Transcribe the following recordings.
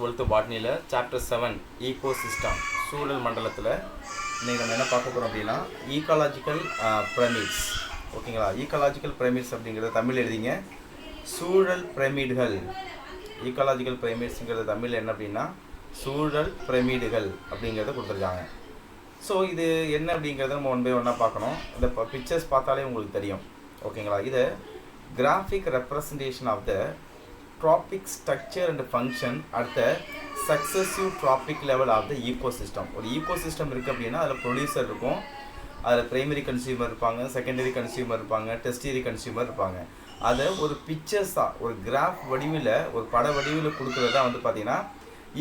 12th பாட்னியில் chapter 7 ecosystem சூழல் மண்டலத்தில் இன்றைக்கி நம்ம என்ன பார்க்க போகிறோம் அப்படின்னா ஈக்காலஜிக்கல் பிரமிட்ஸ். ஓகேங்களா, ஈக்காலஜிக்கல் பிரமிட்ஸ் அப்படிங்கிறத தமிழ் எழுதிங்க, சூழல் பிரமிடுகள். ஈக்காலஜிக்கல் பிரமிட்ஸுங்கிறது தமிழ் என்ன அப்படின்னா சூழல் பிரமிடுகள் அப்படிங்கிறத கொடுத்துருக்காங்க. ஸோ இது என்ன அப்படிங்கிறத நம்ம ஒன் பை ஒன்னாக பார்க்கணும். இந்த பிக்சர்ஸ் பார்த்தாலே உங்களுக்கு தெரியும். ஓகேங்களா, இது graphic representation of the trophic structure and function at the successive trophic level of the ecosystem. ஒரு ஈகோசிஸ்டம் இருக்குது அப்படின்னா அதில் ப்ரொடியூசர் இருக்கும், அதில் ப்ரைமரி கன்சியூமர் இருப்பாங்க, செகண்டரி கன்சியூமர் இருப்பாங்க, டெர்ஷியரி கன்சியூமர் இருப்பாங்க. அதை ஒரு பிக்சர்ஸாக ஒரு கிராஃப் வடிவில் ஒரு பட வடிவில் கொடுக்குறது தான் வந்து பார்த்திங்கன்னா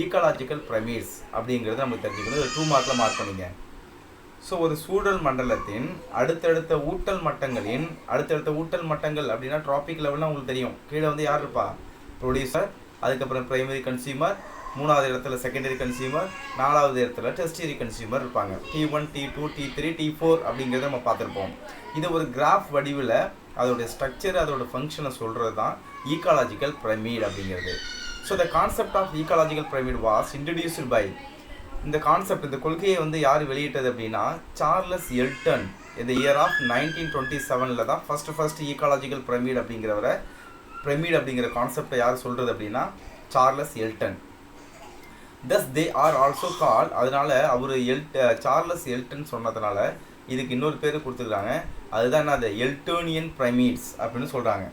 ஈக்காலஜிக்கல் பிரமிட்ஸ் அப்படிங்கிறது நமக்கு தெரிஞ்சுக்கணும். இது 2 மார்க்கில் மார்க் பண்ணிங்க. ஸோ ஒரு சூழல் மண்டலத்தின் அடுத்தடுத்த ஊட்டல் மட்டங்கள் அப்படின்னா ட்ராபிக் லெவல்னால் உங்களுக்கு தெரியும். கீழே வந்து யார் இருப்பா? ப்ரொடியூசர், அதுக்கப்புறம் ப்ரைமரி கன்சியூமர், 3வது இடத்துல செகண்டரி கன்சியூமர், 4வது இடத்துல டெர்ஷியரி கன்சியூமர் இருப்பாங்க. T1, T2, T3, T4 அப்படிங்கிறத நம்ம பார்த்துருப்போம். இது ஒரு கிராஃப் வடிவில் அதோடைய ஸ்ட்ரக்சர் அதோட ஃபங்க்ஷனை சொல்கிறது தான் ஈக்காலஜிக்கல் பிரமிட் அப்படிங்கிறது. So the concept of ecological pyramid was introduced by, இந்த கான்செப்ட் இந்த கொள்கையை வந்து யார் வெளியிட்டது அப்படின்னா சார்லஸ் எல்டன். இந்த இயர் ஆஃப் 1927 தான் ஃபர்ஸ்ட் ஈக்காலஜிக்கல் பிரமிட் அப்படிங்கிற கான்செப்டை யார் சொல்கிறது அப்படின்னா Charles Elton. Thus they are also call, அதனால அவர் சார்லஸ் எல்டன் சொன்னதுனால இதுக்கு இன்னொரு பேர் கொடுத்துருக்காங்க. அதுதான் என்ன, அது எல்டோனியன் பிரமிட்ஸ் அப்படின்னு சொல்கிறாங்க.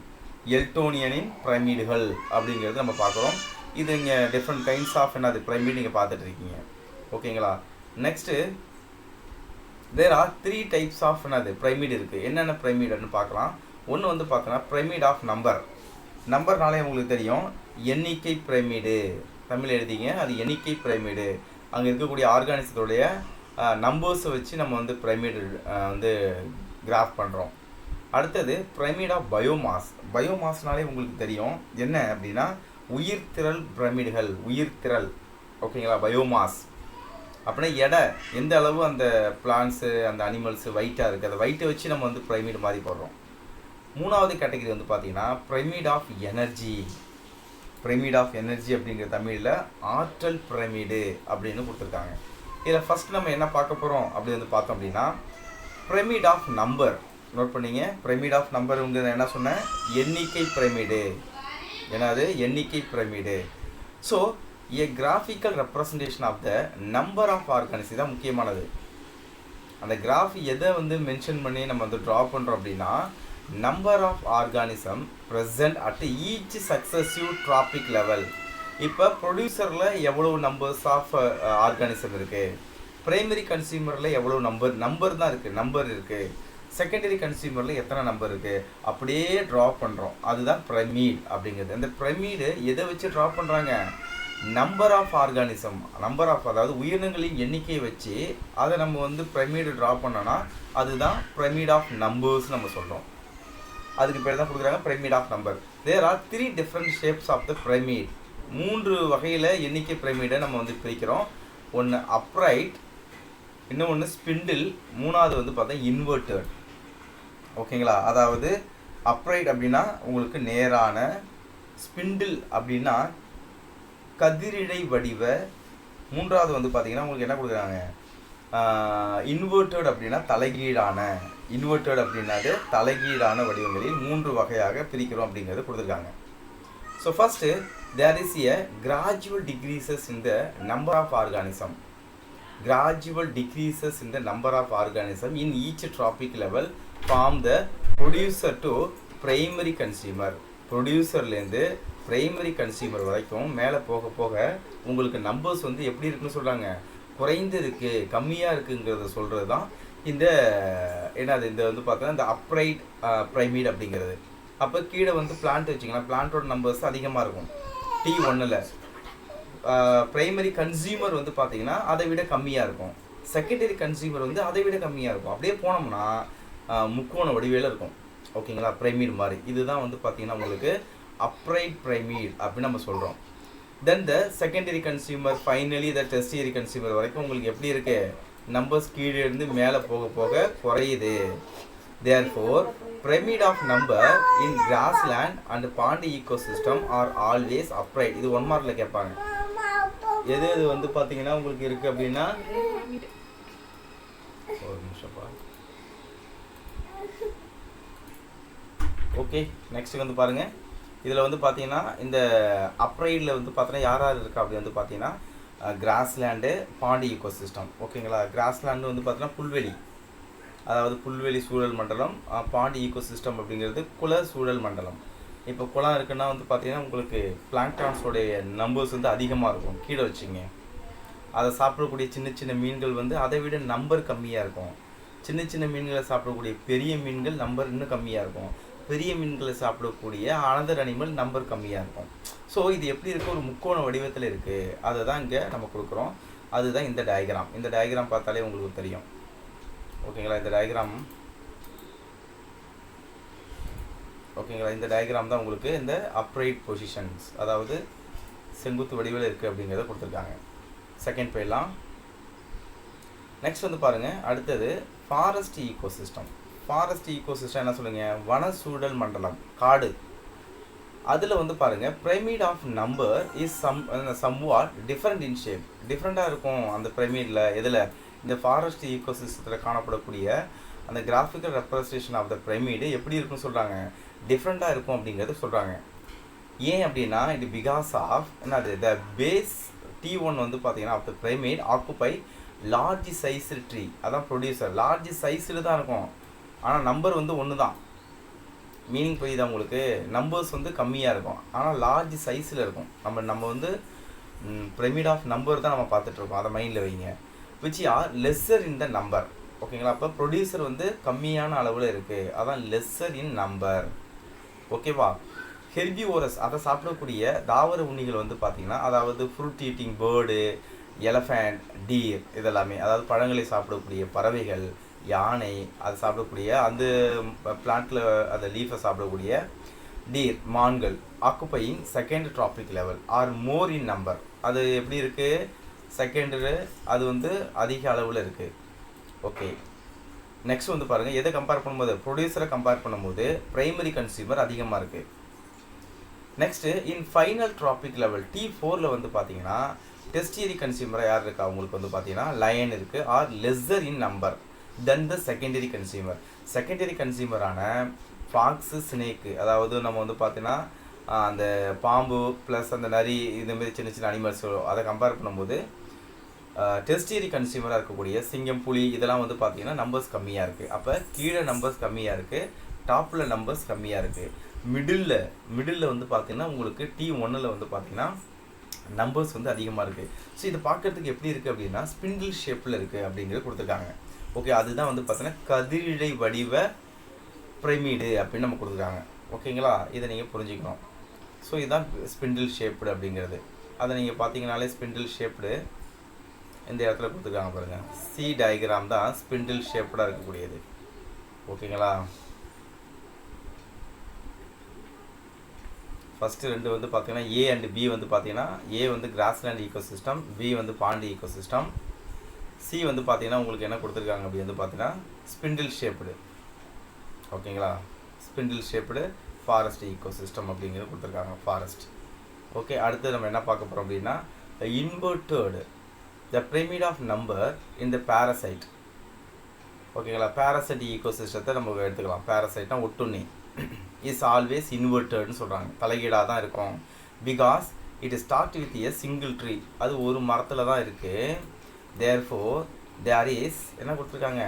எல்டோனியனின் பிரமிடுகள் அப்படிங்கிறது நம்ம பார்க்குறோம். இது இங்கே டிஃப்ரெண்ட் கைண்ட்ஸ் ஆஃப் என்னது பிரமிட் நீங்கள் பார்த்துட்டு இருக்கீங்க. ஓகேங்களா, next there are 3 types of என்னது பிரமிட் இருக்குது. என்னென்ன பிரமிடுன்னு பார்க்கலாம். ஒன்று வந்து பார்த்தோன்னா பிரமிட் ஆஃப் நம்பர்னாலே உங்களுக்கு தெரியும், எண்ணிக்கை பிரமிடு தமிழ் எழுதிங்க, அது எண்ணிக்கை பிரமிடு. அங்கே இருக்கக்கூடிய ஆர்கானிசத்தோடைய நம்பர்ஸை வச்சு நம்ம வந்து பிரமிடு வந்து கிராஃப் பண்ணுறோம். அடுத்தது பிரமிட் ஆஃப் பயோமாஸ்னாலே உங்களுக்கு தெரியும் என்ன அப்படின்னா உயிர்த்திரள் பிரமிடுகள். ஓகேங்களா, பயோமாஸ் அப்படின்னா எடை, எந்த அளவு அந்த பிளான்ஸு அந்த அனிமல்ஸு வெயிட்டாக இருக்குது, அந்த வெயிட்டை வச்சு நம்ம வந்து பிரமிடு மாதிரி போடுறோம். 3வது கேட்டகரி வந்து பார்த்தீங்கன்னா பிரமிட் ஆஃப் எனர்ஜி அப்படிங்கிற தமிழில் ஆற்றல் பிரமிடு அப்படின்னு கொடுத்துருக்காங்க. இதில் ஃபஸ்ட் நம்ம என்ன பார்க்க போகிறோம் அப்படி வந்து பார்த்தோம் அப்படின்னா பிரமிட் ஆஃப் நம்பர். நோட் பண்ணிங்க, பிரமிட் ஆஃப் நம்பருங்கிறது என்ன சொன்னேன், எண்ணிக்கை பிரமிடு. என்னது, எண்ணிக்கை pyramid. So a graphical representation of the number of organism தான் முக்கியமானது. அந்த கிராஃப் எதை வந்து மென்ஷன் பண்ணி நம்ம வந்து ட்ரா பண்ணுறோம் அப்படின்னா number of organism present at each successive trophic level. இப்போ ப்ரொடியூசரில் எவ்வளோ நம்பர்ஸ் ஆஃப் ஆர்கானிசம் இருக்குது, ப்ரைமரி கன்சியூமரில் எவ்வளோ நம்பர் தான் இருக்குது, செகண்டரி கன்சியூமரில் எத்தனை நம்பர் இருக்குது, அப்படியே ட்ரா பண்ணுறோம். அதுதான் பிரமிட் அப்படிங்கிறது. அந்த பிரமிடு எதை வச்சு ட்ரா பண்ணுறாங்க, நம்பர் ஆஃப் ஆர்கானிசம், அதாவது உயிரினங்களின் எண்ணிக்கையை வச்சு அதை நம்ம வந்து பிரமிடு ட்ரா பண்ணோன்னா அதுதான் பிரமிட் ஆஃப் நம்பர்ஸ் நம்ம சொல்கிறோம். அதுக்கு பேர் தான் கொடுக்குறாங்க pyramid of number. There are 3 different shapes of the pyramid. 3 வகையில் எண்ணிக்கை பிரமிடை நம்ம வந்து பிரிக்கிறோம். ஒன்று அப்ரைட், இன்னொன்று ஸ்பிண்டில், 3வது வந்து பார்த்தா இன்வெர்டட். ஓகேங்களா, அதாவது அப்ரைட் அப்படின்னா உங்களுக்கு நேரான, ஸ்பிண்டில் அப்படின்னா கதிரிடை வடிவ, 3வது வந்து பார்த்தீங்கன்னா உங்களுக்கு என்ன கொடுக்குறாங்க இன்வெர்டட் அப்படின்னா தலைகீழான. இன்வெர்டட் அப்படின்னாது தலைகீழான வடிவங்களில் 3 வகையாக பிரிக்கிறோம் அப்படிங்கிறது கொடுத்துருக்காங்க. So first there is a gradual decreases in the number of organism. In each trophic level from the producer to primary consumer. ப்ரொடியூசர்லேருந்து பிரைமரி கன்சியூமர் வரைக்கும் மேலே போக போக உங்களுக்கு நம்பர்ஸ் வந்து எப்படி இருக்குன்னு சொல்கிறாங்க, குறைந்து இருக்குது, கம்மியாக இருக்குங்கிறத சொல்கிறது தான் இந்த என்னது இந்த வந்து பார்த்தோன்னா இந்த அப்ரைட் பிரமிட் அப்படிங்கிறது. அப்போ கீழே வந்து பிளான்ட் வச்சிங்கன்னா பிளான்ட்டோட நம்பர்ஸ் அதிகமாக இருக்கும். T1ல் ப்ரைமரி கன்சியூமர் வந்து பார்த்தீங்கன்னா அதை விட கம்மியாக இருக்கும், செகண்டரி கன்சியூமர் வந்து அதை விட கம்மியாக இருக்கும். அப்படியே போனோம்னா முக்கோண வடிவேல இருக்கும். ஓகேங்களா, பிரமிட் மாதிரி. இதுதான் வந்து பார்த்தீங்கன்னா உங்களுக்கு அப்ரைட் பிரமிட் அப்படின்னு நம்ம சொல்கிறோம். Then the secondary consumer, finally the tertiary consumer வரைக்கும் உங்களுக்கு எப்படி இருக்குது, நம்பர்ஸ் கீழே இருந்து மேலே போக போக குறையுது. Therefore pyramid of number in grassland and pond ecosystem are always upright. இது 1 மார்க்கில் கேட்பாங்க. எது எது வந்து பார்த்தீங்கன்னா உங்களுக்கு இருக்குது அப்படின்னா ஒரு நிமிஷம்ப்பா. ஓகே, நெக்ஸ்ட்டு வந்து பாருங்கள். இதில் வந்து பார்த்தீங்கன்னா இந்த அப்ரைடில் வந்து பார்த்தீங்கன்னா யார் யார் இருக்கா அப்படி வந்து பார்த்தீங்கன்னா கிராஸ்லேண்டு, பாண்டி ஈகோசிஸ்டம். ஓகேங்களா, கிராஸ்லேண்டு வந்து பார்த்தீங்கன்னா புல்வெளி, அதாவது புல்வெளி சூழல் மண்டலம். பாண்டி ஈகோசிஸ்டம் அப்படிங்கிறது குள சூழல் மண்டலம். இப்போ குளம் இருக்குன்னா வந்து பார்த்தீங்கன்னா உங்களுக்கு பிளாங்டான்ஸோடைய நம்பர்ஸ் வந்து அதிகமாக இருக்கும். கீழே வச்சுங்க, அதை சாப்பிடக்கூடிய சின்ன சின்ன மீன்கள் வந்து அதை விட நம்பர் கம்மியாக இருக்கும். சின்ன சின்ன மீன்களை சாப்பிடக்கூடிய பெரிய மீன்கள் நம்பர் இன்னும் கம்மியாக இருக்கும். பெரிய மீன்களை சாப்பிடக்கூடிய அனதர் அனிமல் நம்பர் கம்மியாக இருக்கும். ஸோ இது எப்படி இருக்குது, ஒரு முக்கோண வடிவத்தில் இருக்குது. அதை தான் இங்கே நம்ம கொடுக்குறோம். அதுதான் இந்த டயக்ராம். இந்த டயக்ராம் பார்த்தாலே உங்களுக்கு தெரியும். ஓகேங்களா, இந்த டயக்ராம் இந்த டயக்ராம் தான் உங்களுக்கு இந்த அப்ரைட் பொசிஷன்ஸ், அதாவது செங்குத்து வடிவில் இருக்குது அப்படிங்கிறத கொடுத்துருக்காங்க. செகண்ட் போயிடலாம். நெக்ஸ்ட் வந்து பாருங்கள், அடுத்தது ஃபாரஸ்ட் ஈகோசிஸ்டம். ஃபாரஸ்ட் ஈகோசிஸ்டம் என்ன சொல்லுங்கள், வன சூழல் மண்டலம், காடு. அதில் வந்து பாருங்கள் pyramid of number is somewhat different in shape. டிஃப்ரெண்ட்டாக இருக்கும் அந்த பிரமிடில். எதில், இந்த ஃபாரஸ்ட் ஈகோசிஸ்டத்தில் காணப்படக்கூடிய அந்த graphical representation of the pyramid எப்படி இருக்குன்னு சொல்கிறாங்க, டிஃப்ரெண்ட்டாக இருக்கும் அப்படிங்கிறத சொல்கிறாங்க. ஏன் அப்படின்னா இது பிகாஸ் ஆஃப் என்னது, த பேஸ் T1 வந்து பார்த்தீங்கன்னா of the pyramid occupy large size tree. அதான் ப்ரொடியூசர், லார்ஜ் சைஸில் தான் இருக்கும். ஆனால் நம்பர் வந்து ஒன்று தான். மீனிங் புரியுதா உங்களுக்கு, நம்பர்ஸ் வந்து கம்மியாக இருக்கும் ஆனால் லார்ஜ் சைஸில் இருக்கும். நம்ம வந்து பிரமிட் ஆஃப் நம்பர் தான் நம்ம பார்த்துட்ருக்கோம், அதை மைண்டில் வைங்க. Which are lesser in the number. ஓகேங்களா, அப்போ ப்ரொடியூசர் வந்து கம்மியான அளவில் இருக்குது, அதான் லெஸ்ஸர் இன் நம்பர். ஓகேவா. ஹெர்பிவோரஸ், அதை சாப்பிடக்கூடிய தாவர உண்ணிகள் வந்து பார்த்திங்கன்னா, அதாவது fruit eating bird, elephant, deer இதெல்லாமே, அதாவது பழங்களை சாப்பிடக்கூடிய பறவைகள், யானை, அதை சாப்பிடக்கூடிய அந்த பிளான்ட்டில் அந்த லீஃபை சாப்பிடக்கூடிய டீர், மான்கள், occupying second traffic level or more in number. அது எப்படி இருக்குது, செகண்டு, அது வந்து அதிக அளவில் இருக்குது. ஓகே, நெக்ஸ்ட் வந்து பாருங்கள், எதை கம்பேர் பண்ணும்போது, ப்ரொடியூசரை கம்பேர் பண்ணும்போது ப்ரைமரி கன்சியூமர் அதிகமாக இருக்குது. நெக்ஸ்ட்டு இன் ஃபைனல் ட்ராபிக் லெவல் T4 வந்து பார்த்தீங்கன்னா டெஸ்டியரி கன்சியூமராக யார் இருக்கா, அவங்களுக்கு வந்து பார்த்தீங்கன்னா லயன் இருக்குது, are lesser in number then the secondary consumer. Secondary கன்சியூமரான ஃபாக்ஸு, ஸ்னேக்கு, அதாவது நம்ம வந்து பார்த்தீங்கன்னா அந்த பாம்பு ப்ளஸ் அந்த நரி இதுமாரி சின்ன சின்ன அனிமல்ஸ், அதை கம்பேர் பண்ணும்போது டெஸ்டியரி கன்சியூமராக இருக்கக்கூடிய சிங்கம், புலி இதெல்லாம் வந்து பார்த்தீங்கன்னா நம்பர்ஸ் கம்மியாக இருக்குது. அப்போ கீழே நம்பர்ஸ் கம்மியாக இருக்குது, டாப்பில் நம்பர்ஸ் கம்மியாக இருக்குது. மிடில் வந்து பார்த்தீங்கன்னா உங்களுக்கு T1 வந்து பார்த்தீங்கன்னா நம்பர்ஸ் வந்து அதிகமாக இருக்குது. ஸோ இதை பார்க்குறதுக்கு எப்படி இருக்குது அப்படின்னா ஸ்பிண்டில் ஷேப்பில் இருக்குது அப்படிங்கிறது கொடுத்துருக்காங்க. ஓகே, அதுதான் வந்து பார்த்தீங்கன்னா கதிரிழை வடிவ பிரமிடு அப்படின்னு நம்ம கொடுத்துருக்காங்க. ஓகேங்களா, இதை நீங்கள் புரிஞ்சுக்கணும். ஸோ இதுதான் ஸ்பிண்டில் ஷேப்டு அப்படிங்கிறது. அதை நீங்கள் பார்த்தீங்கனாலே ஸ்பிண்டில் ஷேப்டு இந்த இடத்துல கொடுத்துருக்காங்க பாருங்கள். சி டயக்ராம் தான் ஸ்பிண்டில் ஷேப்டாக இருக்கக்கூடியது. ஓகேங்களா, ஃபஸ்ட்டு ரெண்டு வந்து பார்த்தீங்கன்னா ஏ அண்ட் பி வந்து பார்த்தீங்கன்னா ஏ வந்து கிராஸ்லேண்ட் ஈகோசிஸ்டம், பி வந்து பாண்டி ஈகோசிஸ்டம். சி வந்து பார்த்தீங்கன்னா உங்களுக்கு என்ன கொடுத்துருக்காங்க அப்படி வந்து பார்த்தீங்கன்னா ஸ்பிண்டில் ஷேப்டு. ஓகேங்களா, ஸ்பிண்டில் ஷேப்டு ஃபாரஸ்ட் ஈகோசிஸ்டம் அப்படிங்கிறது கொடுத்துருக்காங்க, ஃபாரஸ்ட். ஓகே, அடுத்து நம்ம என்ன பார்க்க போகிறோம் அப்படின்னா inverted the pyramid of number in the parasite. ஓகேங்களா, பேரசைட் ஈகோசிஸ்டத்தை நம்ம எடுத்துக்கலாம். பேரசைட்னா ஒட்டுண்ணி இஸ் ஆல்வேஸ் இன்வெர்டட்னு சொல்கிறாங்க, தலைகீழாக தான் இருக்கும். Because it start with a single tree, அது ஒரு மரத்தில் தான் இருக்குது. தேர்ஃபோர் தேர் இஸ் என்ன கொடுத்துருக்காங்க,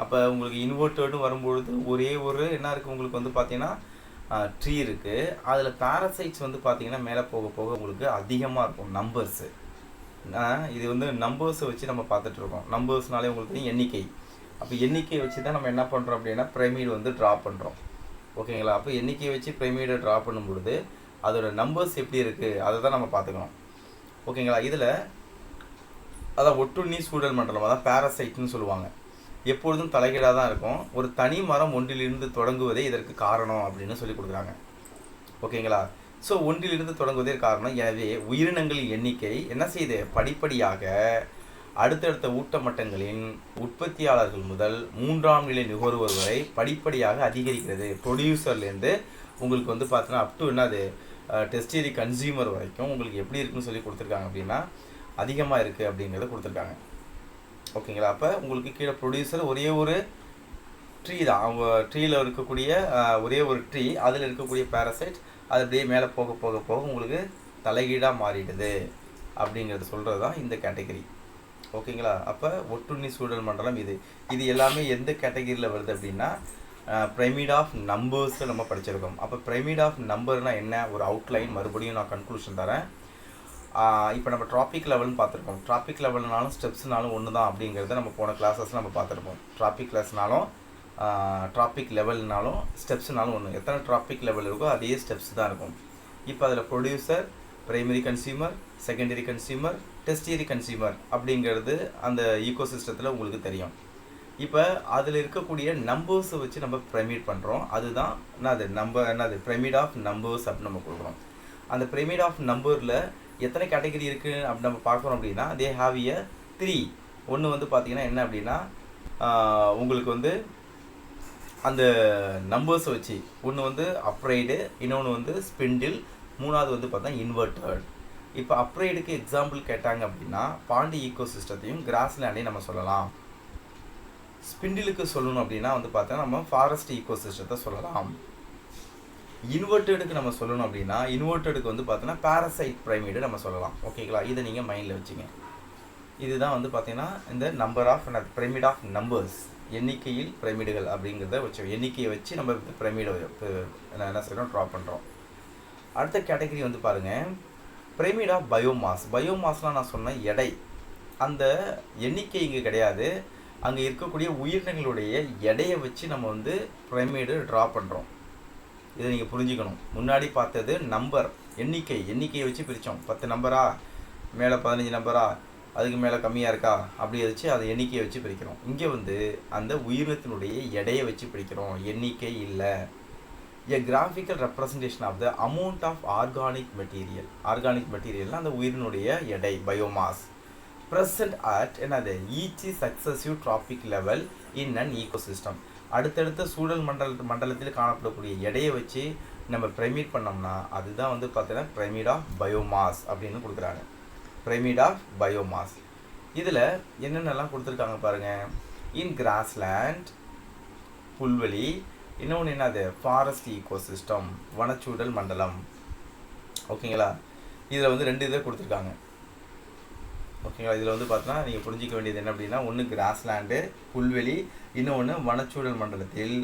அப்போ உங்களுக்கு இன்வெர்டட்னு வரும்பொழுது ஒரே ஒரு என்ன இருக்குது உங்களுக்கு வந்து பார்த்தீங்கன்னா ட்ரீ இருக்குது. அதில் பேரசைட்ஸ் வந்து பார்த்தீங்கன்னா மேலே போக போக உங்களுக்கு அதிகமாக இருக்கும் நம்பர்ஸு. இது வந்து நம்பர்ஸை வச்சு நம்ம பார்த்துட்ருக்கோம். நம்பர்ஸ்னாலே உங்களுக்கு எண்ணிக்கை. அப்போ எண்ணிக்கையை வச்சு தான் நம்ம என்ன பண்ணுறோம் அப்படின்னா பிரமிடு வந்து ட்ரா பண்ணுறோம். ஓகேங்களா, அப்போ எண்ணிக்கையை வச்சு பிரமிடை ட்ரா பண்ணும்பொழுது அதோட நம்பர்ஸ் எப்படி இருக்குது அதை தான் நம்ம பார்த்துக்கணும். ஓகேங்களா, இதில் அதான் ஒட்டுண்ணி சூழல் மண்டலம், அதான் பேரசைட்னு சொல்லுவாங்க. எப்பொழுதும் தலைகீழாக தான் இருக்கும். ஒரு தனி மரம் ஒன்றிலிருந்து தொடங்குவதே இதற்கு காரணம் அப்படின்னு சொல்லி கொடுக்குறாங்க. ஓகேங்களா, ஸோ ஒன்றிலிருந்து தொடங்குவதே காரணம். எனவே உயிரினங்களின் எண்ணிக்கை என்ன செய்யுது, படிப்படியாக அடுத்தடுத்த ஊட்ட மட்டங்களின் உற்பத்தியாளர்கள் முதல் 3ஆம் நிலை நுகர்வோர் வரை படிப்படியாக அதிகரிக்கிறது. ப்ரொடியூசர்லேருந்து உங்களுக்கு வந்து பார்த்தீங்கன்னா அப் டு என்னது டெஸ்டரி கன்சியூமர் வரைக்கும் உங்களுக்கு எப்படி இருக்குன்னு சொல்லி கொடுத்துருக்காங்க அப்படின்னா அதிகமாக இருக்குது அப்படிங்கிறத கொடுத்துருக்காங்க. ஓகேங்களா? அப்போ உங்களுக்கு கீழே ப்ரொடியூசர் ஒரே ஒரு ட்ரீ தான். அவங்க ட்ரீயில் இருக்கக்கூடிய ஒரே ஒரு ட்ரீ, அதில் இருக்கக்கூடிய பேரசைட் அது அப்படியே மேலே போக போக போக உங்களுக்கு தலைகீழாக மாறிடுது அப்படிங்கிறது சொல்கிறது தான் இந்த கேட்டகரி. ஓகேங்களா? அப்போ ஒட்டுண்ணி சூழல் மண்டலம் இது எல்லாமே எந்த கேட்டகரியில் வருது அப்படின்னா பிரமிட் ஆஃப் நம்பர்ஸில் நம்ம படிச்சிருக்கோம். அப்போ பிரமிட் ஆஃப் நம்பர்னால் என்ன, ஒரு அவுட்லைன் மறுபடியும் நான் கன்க்ளூஷன் தரேன். இப்போ நம்ம ட்ராபிக் லெவல்னு பார்த்துருக்கோம். ட்ராபிக் லெவல்னாலும் ஸ்டெப்ஸ்னாலும் ஒன்று தான் அப்படிங்கிறத நம்ம போன கிளாஸஸ் நம்ம பார்த்துருப்போம். ட்ராபிக் கிளாஸ்னாலும் ட்ராபிக் லெவல்னாலும் ஸ்டெப்ஸ்னாலும் ஒன்று. எத்தனை ட்ராபிக் லெவல் இருக்கோ அதே ஸ்டெப்ஸ் தான் இருக்கும். இப்போ அதில் producer, primary consumer, secondary consumer, tertiary consumer அப்படிங்கிறது அந்த ஈகோசிஸ்டத்தில் உங்களுக்கு தெரியும். இப்போ அதில் இருக்கக்கூடிய நம்பர்ஸை வச்சு நம்ம பிரமிட் பண்ணுறோம். அதுதான் என்னது பிரமிட் ஆஃப் நம்பர்ஸ் அப்படின்னு நம்ம கொடுக்குறோம். அந்த பிரமிட் ஆஃப் நம்பரில் எத்தனை கேட்டகரி இருக்குது அப்படி நம்ம பார்க்குறோம் அப்படின்னா தே ஹாவ் எ 3. ஒன்று வந்து பார்த்திங்கன்னா என்ன அப்படின்னா உங்களுக்கு வந்து அந்த நம்பர்ஸை வச்சு ஒன்று வந்து அப்ரைடு, இன்னொன்று வந்து ஸ்பிண்டில், மூணாவது வந்து பார்த்தா இன்வெர்டட். இப்போ அப்ரைடுக்கு எக்ஸாம்பிள் கேட்டாங்க அப்படின்னா பாண்டி ஈகோசிஸ்டத்தையும் கிராஸ்லேண்டையும் நம்ம சொல்லலாம். ஸ்பிண்டிலுக்கு சொல்லணும் அப்படின்னா வந்து பார்த்தா நம்ம ஃபாரஸ்ட் ஈகோசிஸ்டத்தை சொல்லலாம். இன்வெர்ட்டடுக்கு நம்ம சொல்லணும் அப்படின்னா இன்வெர்ட்டடுக்கு வந்து பார்த்தோன்னா பேரசைட் பிரைமீடு நம்ம சொல்லலாம். ஓகேங்களா? இதை நீங்கள் மைண்டில் வச்சுங்க. இதுதான் வந்து பார்த்தீங்கன்னா இந்த number of pyramid of numbers, எண்ணிக்கையில் பிரமிடுகள் அப்படிங்கிறத வச்சு எண்ணிக்கையை வச்சு நம்ம பிரமிடை என்ன செய்யணும் ட்ரா பண்ணுறோம். அடுத்த கேட்டகரி வந்து பாருங்கள் பிரமிட் ஆஃப் பயோமாஸ். பயோமாஸ்லாம் நான் சொன்ன எடை, அந்த எண்ணிக்கை இங்கே கிடையாது. அங்கே இருக்கக்கூடிய உயிரினங்களுடைய எடையை வச்சு நம்ம வந்து பிரமிடு ட்ரா பண்ணுறோம். இதை நீங்கள் புரிஞ்சுக்கணும். முன்னாடி பார்த்தது நம்பர், எண்ணிக்கையை வச்சு பிரித்தோம். 10 நம்பரா, மேலே 15 நம்பரா, அதுக்கு மேலே கம்மியாக இருக்கா அப்படி வச்சு அதை எண்ணிக்கையை வச்சு பிரிக்கிறோம். இங்கே வந்து அந்த உயிரினத்தினுடைய எடையை வச்சு பிரிக்கிறோம், எண்ணிக்கை இல்லை. A graphical representation of the amount of organic material. Organic மெட்டீரியல்னால் அந்த உயிரினுடைய எடை, பயோமாஸ் present at என்னது each successive trophic level in an ecosystem. அடுத்தடுத்த சூழல் மண்டலத்தில் காணப்படக்கூடிய எடையை வச்சு நம்ம பிரமிட் பண்ணோம்னா அதுதான் வந்து பார்த்தீங்கன்னா பிரமிட் ஆஃப் பயோமாஸ் அப்படின்னு கொடுக்குறாங்க. பிரமிட் ஆஃப் பயோமாஸ் இதில் என்னென்னலாம் கொடுத்துருக்காங்க பாருங்கள். இன் கிராஸ்லேண்ட் புல்வெளி, இன்னொன்று என்னது ஃபாரஸ்ட் ஈகோசிஸ்டம் வனச்சூழல் மண்டலம். ஓகேங்களா? இதில் வந்து 2 இதை கொடுத்துருக்காங்க. ஓகேங்களா? இதில் வந்து பார்த்தோன்னா நீங்கள் புரிஞ்சிக்க வேண்டியது என்ன அப்படின்னா ஒன்று கிராஸ்லேண்டு புல்வெளி, இன்னொன்று வனச்சூழல் மண்டலத்தில்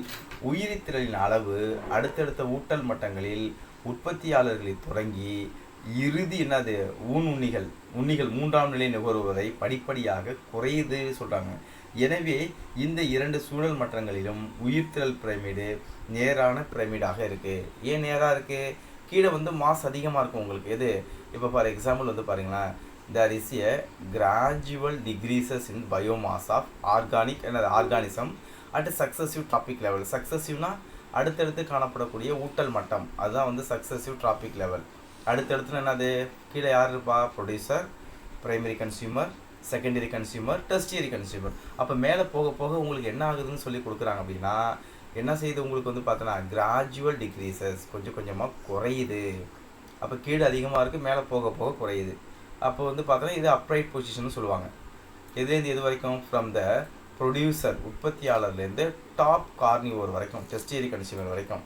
உயிரித்திரளின் அளவு அடுத்தடுத்த ஊட்டல் மட்டங்களில் உற்பத்தியாளர்களை தொடங்கி இறுதி என்னது உண்ணிகள் 3ஆம் நிலை நுகர்வதை படிப்படியாக குறையுது சொல்கிறாங்க. எனவே இந்த 2 சூழல் மட்டங்களிலும் உயிர்த்திரள் பிரமிடு நேரான பிரமிடாக இருக்குது. ஏன் நேராக இருக்குது? கீழே வந்து மாஸ் அதிகமாக இருக்கும் உங்களுக்கு. எது இப்போ ஃபார் எக்ஸாம்பிள் வந்து பாருங்களேன், there is a gradual decreases in biomass of organic and organism at successive trophic level. சக்ஸசிவ்னா அடுத்தடுத்து காணப்படக்கூடிய ஊட்டல் மட்டம், அதுதான் வந்து சக்ஸசிவ் ட்ராபிக் லெவல். அடுத்தடுத்து என்னது கீழே யார் இருப்பா? Producer, primary consumer, secondary consumer, tertiary consumer. அப்போ மேலே போக போக உங்களுக்கு என்ன ஆகுதுன்னு சொல்லி கொடுக்குறாங்க அப்படின்னா என்ன செய்யுது உங்களுக்கு வந்து பார்த்தோன்னா கிராஜுவல் டிக்ரீசஸ், கொஞ்சம் கொஞ்சமாக குறையுது. அப்போ கீழே அதிகமாக இருக்குது, மேலே போக போக குறையுது. அப்போ வந்து பார்த்தோன்னா இது அப்ரைட் பொசிஷன் சொல்லுவாங்க. எதுலேருந்து எது வரைக்கும்? ஃப்ரம் த ப்ரொடியூசர் உற்பத்தியாளர்லேருந்து டாப் கார்னிவோர் வரைக்கும், டெஸ்டரி கன்சியூமர் வரைக்கும்.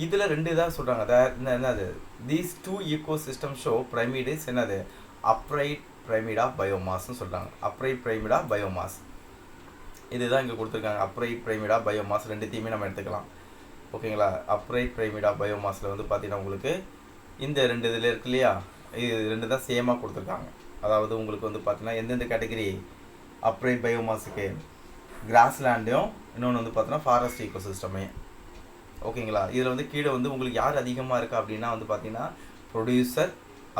இதில் 2 இதாக சொல்கிறாங்க. என்னது these 2 ecosystem show pyramid is என்னது அப்ரைட் பிரமிட் ஆஃப் பயோமாஸ்ன்னு சொல்கிறாங்க. அப்ரைட் பிரமிட் ஆஃப் பயோமாஸ் இதுதான் இங்கே கொடுத்துருக்காங்க. அப்ரைட் பிரமிட் ஆஃப் பயோமாஸ் 2த்தையுமே நம்ம எடுத்துக்கலாம். ஓகேங்களா? அப்ரைட் பிரமிட் ஆஃப் பயோமாஸில் வந்து பார்த்தீங்கன்னா உங்களுக்கு இந்த 2 இதில் இருக்கு இல்லையா, இது 2 தான் சேமாக கொடுத்துருக்காங்க. அதாவது உங்களுக்கு வந்து பார்த்தீங்கன்னா எந்தெந்த கேட்டகரி அப்ரைட் பயோமாஸுக்கு கிராஸ்லேண்டையும் இன்னொன்று வந்து பார்த்தீங்கன்னா ஃபாரஸ்ட் ஈகோசிஸ்டமே. ஓகேங்களா? இதில் வந்து கீழே வந்து உங்களுக்கு யார் அதிகமாக இருக்கா அப்படின்னா வந்து பார்த்தீங்கன்னா ப்ரொடியூசர்,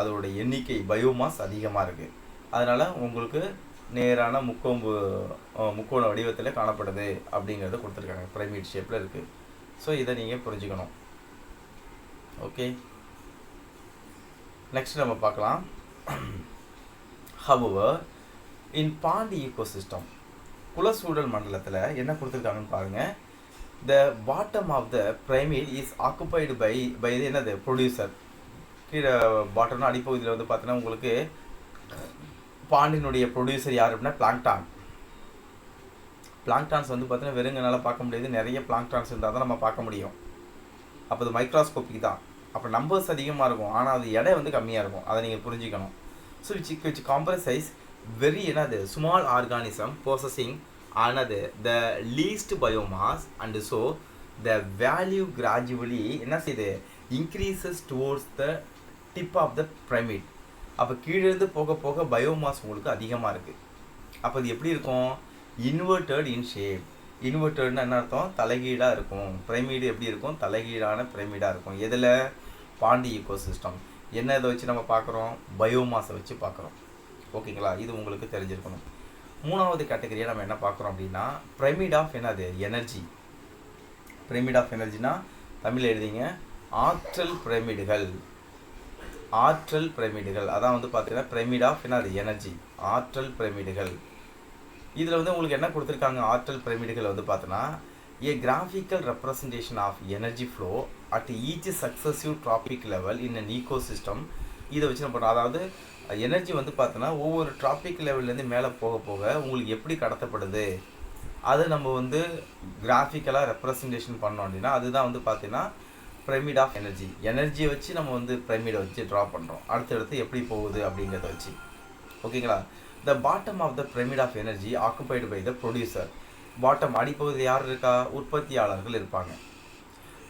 அதோட எண்ணிக்கை பயோமாஸ் அதிகமாக இருக்குது. அதனால் உங்களுக்கு நேரான முக்கோண வடிவத்தில் காணப்படுது அப்படிங்கிறத கொடுத்துருக்காங்க. பிரமிட் ஷேப்பில் இருக்குது. ஸோ இதை நீங்கள் புரிஞ்சுக்கணும். ஓகே, நெக்ஸ்ட் நம்ம பார்க்கலாம். However, இன் பாண்ட் ஈகோசிஸ்டம் குலசூழல் மண்டலத்தில் என்ன கொடுத்துருக்காங்கன்னு பாருங்கள். The bottom of the pyramid is occupied by இது என்னது ப்ரொடியூசர். கீழே பாட்டம்னா அடிப்பகுதியில் வந்து பார்த்தீங்கன்னா உங்களுக்கு பாண்டினுடைய ப்ரொடியூசர் யார் அப்படின்னா பிளாங்டான். பிளாங்டான்ஸ் வந்து பார்த்தீங்கன்னா வெறுங்கனால பார்க்க முடியாது, நிறைய பிளாங்டான்ஸ் இருந்தால் தான் நம்ம பார்க்க முடியும். அப்போ அது மைக்ரோஸ்கோப்பிக் தான். அப்போ நம்பர்ஸ் அதிகமாக இருக்கும், ஆனால் அது எடை வந்து கம்மியாக இருக்கும். அதை நீங்கள் புரிஞ்சுக்கணும். ஸோ விச் காம்ப்ரசைஸ் வெரி என்னது ஸ்மால் ஆர்கானிசம் ப்ரோசஸிங் ஆனது the least biomass and so the value gradually என்ன செய்யுது increases towards the tip of the pyramid. அப்போ கீழேருந்து போக போக பயோமாஸ் உங்களுக்கு அதிகமாக இருக்குது. அப்போ அது எப்படி இருக்கும்? இன்வெர்டட் இன் ஷேப். இன்வெர்டட்னு என்ன அர்த்தம்? தலைகீழாக இருக்கும். பிரமிடு எப்படி இருக்கும்? தலைகீழான பிரமிடாக இருக்கும். எதில்? பாண்டி ஈகோசிஸ்டம். என்ன இதை வச்சு நம்ம பார்க்குறோம்? பயோமாஸை வச்சு பார்க்குறோம். ஓகேங்களா? இது உங்களுக்கு தெரிஞ்சிருக்கணும். மூணாவது கேட்டகரியாக நம்ம என்ன பார்க்குறோம் அப்படின்னா பிரமிட் ஆஃப் என்னது எனர்ஜி. பிரமிட் ஆஃப் எனர்ஜினா தமிழில் எழுதிங்க ஆற்றல் பிரமிடுகள். ஆற்றல் பிரமிடுகள் அதான் வந்து பார்த்தீங்கன்னா பிரமிட் ஆஃப் என்னது எனர்ஜி, ஆற்றல் பிரமிடுகள். இதில் வந்து உங்களுக்கு என்ன கொடுத்துருக்காங்க? ஆற்றல் பிரமிடுகள் வந்து பார்த்தோன்னா a graphical representation of energy flow at each successive tropic level in an ecosystem. இதை வச்சு நம்ம பண்ணுறோம். அதாவது எனர்ஜி வந்து பார்த்தோன்னா ஒவ்வொரு ட்ராபிக் லெவல்லேருந்து மேலே போக போக உங்களுக்கு எப்படி கடத்தப்படுது அதை நம்ம வந்து கிராஃபிக்கலாக ரெப்ரசன்டேஷன் பண்ணோம் அப்படின்னா அதுதான் வந்து பார்த்தீங்கன்னா பிரமிட் ஆஃப் எனர்ஜி. எனர்ஜியை வச்சு நம்ம வந்து பிரமிடை வச்சு ட்ரா பண்ணுறோம். அடுத்தடுத்து எப்படி போகுது அப்படிங்கிறத வச்சு. ஓகேங்களா? The bottom of the pyramid of energy occupied by the producer. Bottom அடிப்பகுதியில் யார் இருக்கா? உற்பத்தியாளர்கள் இருப்பாங்க.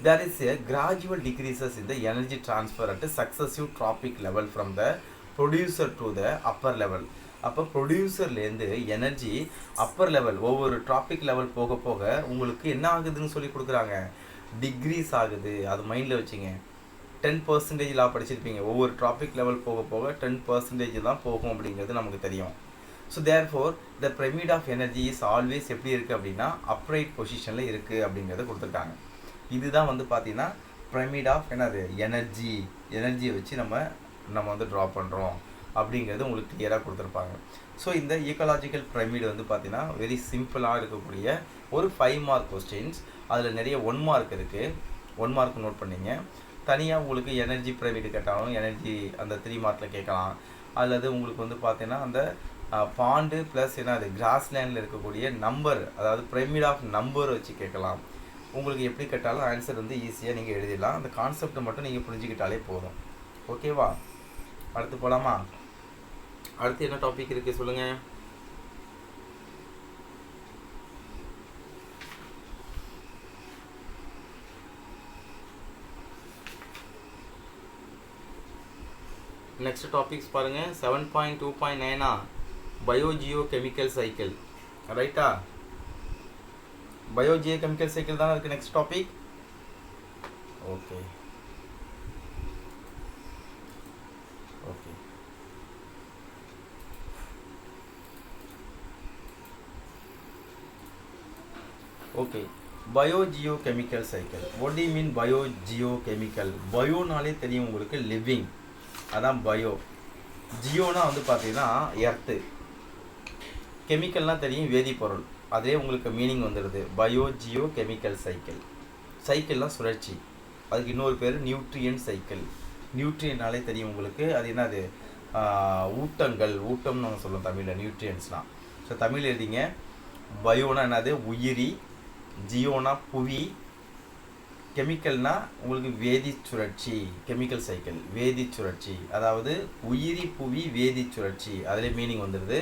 There is a gradual decreases in the energy transfer at successive trophic level from the producer to the upper level. அப்போ ப்ரொடியூசர்லேருந்து energy upper level ஒவ்வொரு trophic level போக போக உங்களுக்கு என்ன ஆகுதுன்னு சொல்லி கொடுக்குறாங்க? டிக்ரீஸ் ஆகுது. அது மைண்டில் வச்சுங்க. 10% லா படிச்சிருப்பீங்க. ஒவ்வொரு ட்ராபிக் லெவல் போக போக 10% தான் போகும் அப்படிங்கிறது நமக்கு தெரியும். So therefore the pyramid of energy is always எப்படி இருக்குது அப்படின்னா அப்ரைட் பொசிஷனில் இருக்குது அப்படிங்கிறத கொடுத்துருக்காங்க. இதுதான் வந்து பார்த்தீங்கன்னா பிரமிட் ஆஃப் என்னது எனர்ஜி. எனர்ஜியை வச்சு நம்ம வந்து ட்ரா பண்ணுறோம் அப்படிங்கிறது உங்களுக்கு கிளியராக கொடுத்துருப்பாங்க. ஸோ இந்த ஈக்கலாஜிக்கல் பிரமிட் வந்து பார்த்தீங்கன்னா வெரி சிம்பிளாக இருக்கக்கூடிய ஒரு 5 மார்க் கொஸ்டின்ஸ். அதில் நிறைய 1 மார்க் இருக்குது. 1 மார்க் நோட் பண்ணிங்க. தனியாக உங்களுக்கு எனர்ஜி பிரமிட் கேட்டாலும் எனர்ஜி அந்த 3 மார்க்கில் கேட்கலாம். அல்லது உங்களுக்கு வந்து பார்த்தீங்கன்னா அந்த பாண்டு ப்ளஸ் என்னது கிராஸ்லேண்டில் இருக்கக்கூடிய நம்பர், அதாவது பிரமிட் ஆஃப் நம்பர் வச்சு கேட்கலாம். உங்களுக்கு எப்படி கேட்டாலும் ஆன்சர் வந்து ஈஸியாக நீங்கள் எழுதிடலாம். அந்த கான்செப்டை மட்டும் நீங்கள் புரிஞ்சுக்கிட்டாலே போதும். ஓகேவா? அடுத்து போகலாமா? அடுத்து என்ன டாபிக் இருக்குது சொல்லுங்கள். நெக்ஸ்ட் டாபிக்ஸ் பாருங்கள். 7.2.9 பயோஜியோகெமிக்கல் சைக்கிள். ரைட்டா? பயோஜியோகெமிக்கல் சைக்கிள் தானே இருக்குது next topic. Okay okay okay biogeochemical cycle. What do you mean biogeochemical? பயோனாலே தெரியும் உங்களுக்கு லிவிங், அதான் பயோ. ஜியோனா வந்து பார்த்தீங்கன்னா எர்த்து, கெமிக்கல்னால் தெரியும் வேதிப்பொருள். அதே உங்களுக்கு மீனிங் வந்துடுது. பயோஜியோ கெமிக்கல் சைக்கிள். சைக்கிள்லாம் சுழற்சி. அதுக்கு இன்னொரு பேர் நியூட்ரியன் சைக்கிள். நியூட்ரியனாலே தெரியும் உங்களுக்கு அது என்னது ஊட்டங்கள். ஊட்டம்னு நம்ம சொல்லுவோம் தமிழில் நியூட்ரியன்ஸ்லாம். ஸோ தமிழ் எழுதிங்க. பயோனா என்னது உயிரி, ஜியோனா புவி, கெமிக்கல்னா உங்களுக்கு வேதி சுழற்சி. கெமிக்கல் சைக்கிள் வேதி சுழற்சி, அதாவது உயிரி புவி வேதி சுழற்சி, அதிலே மீனிங் வந்துடுது.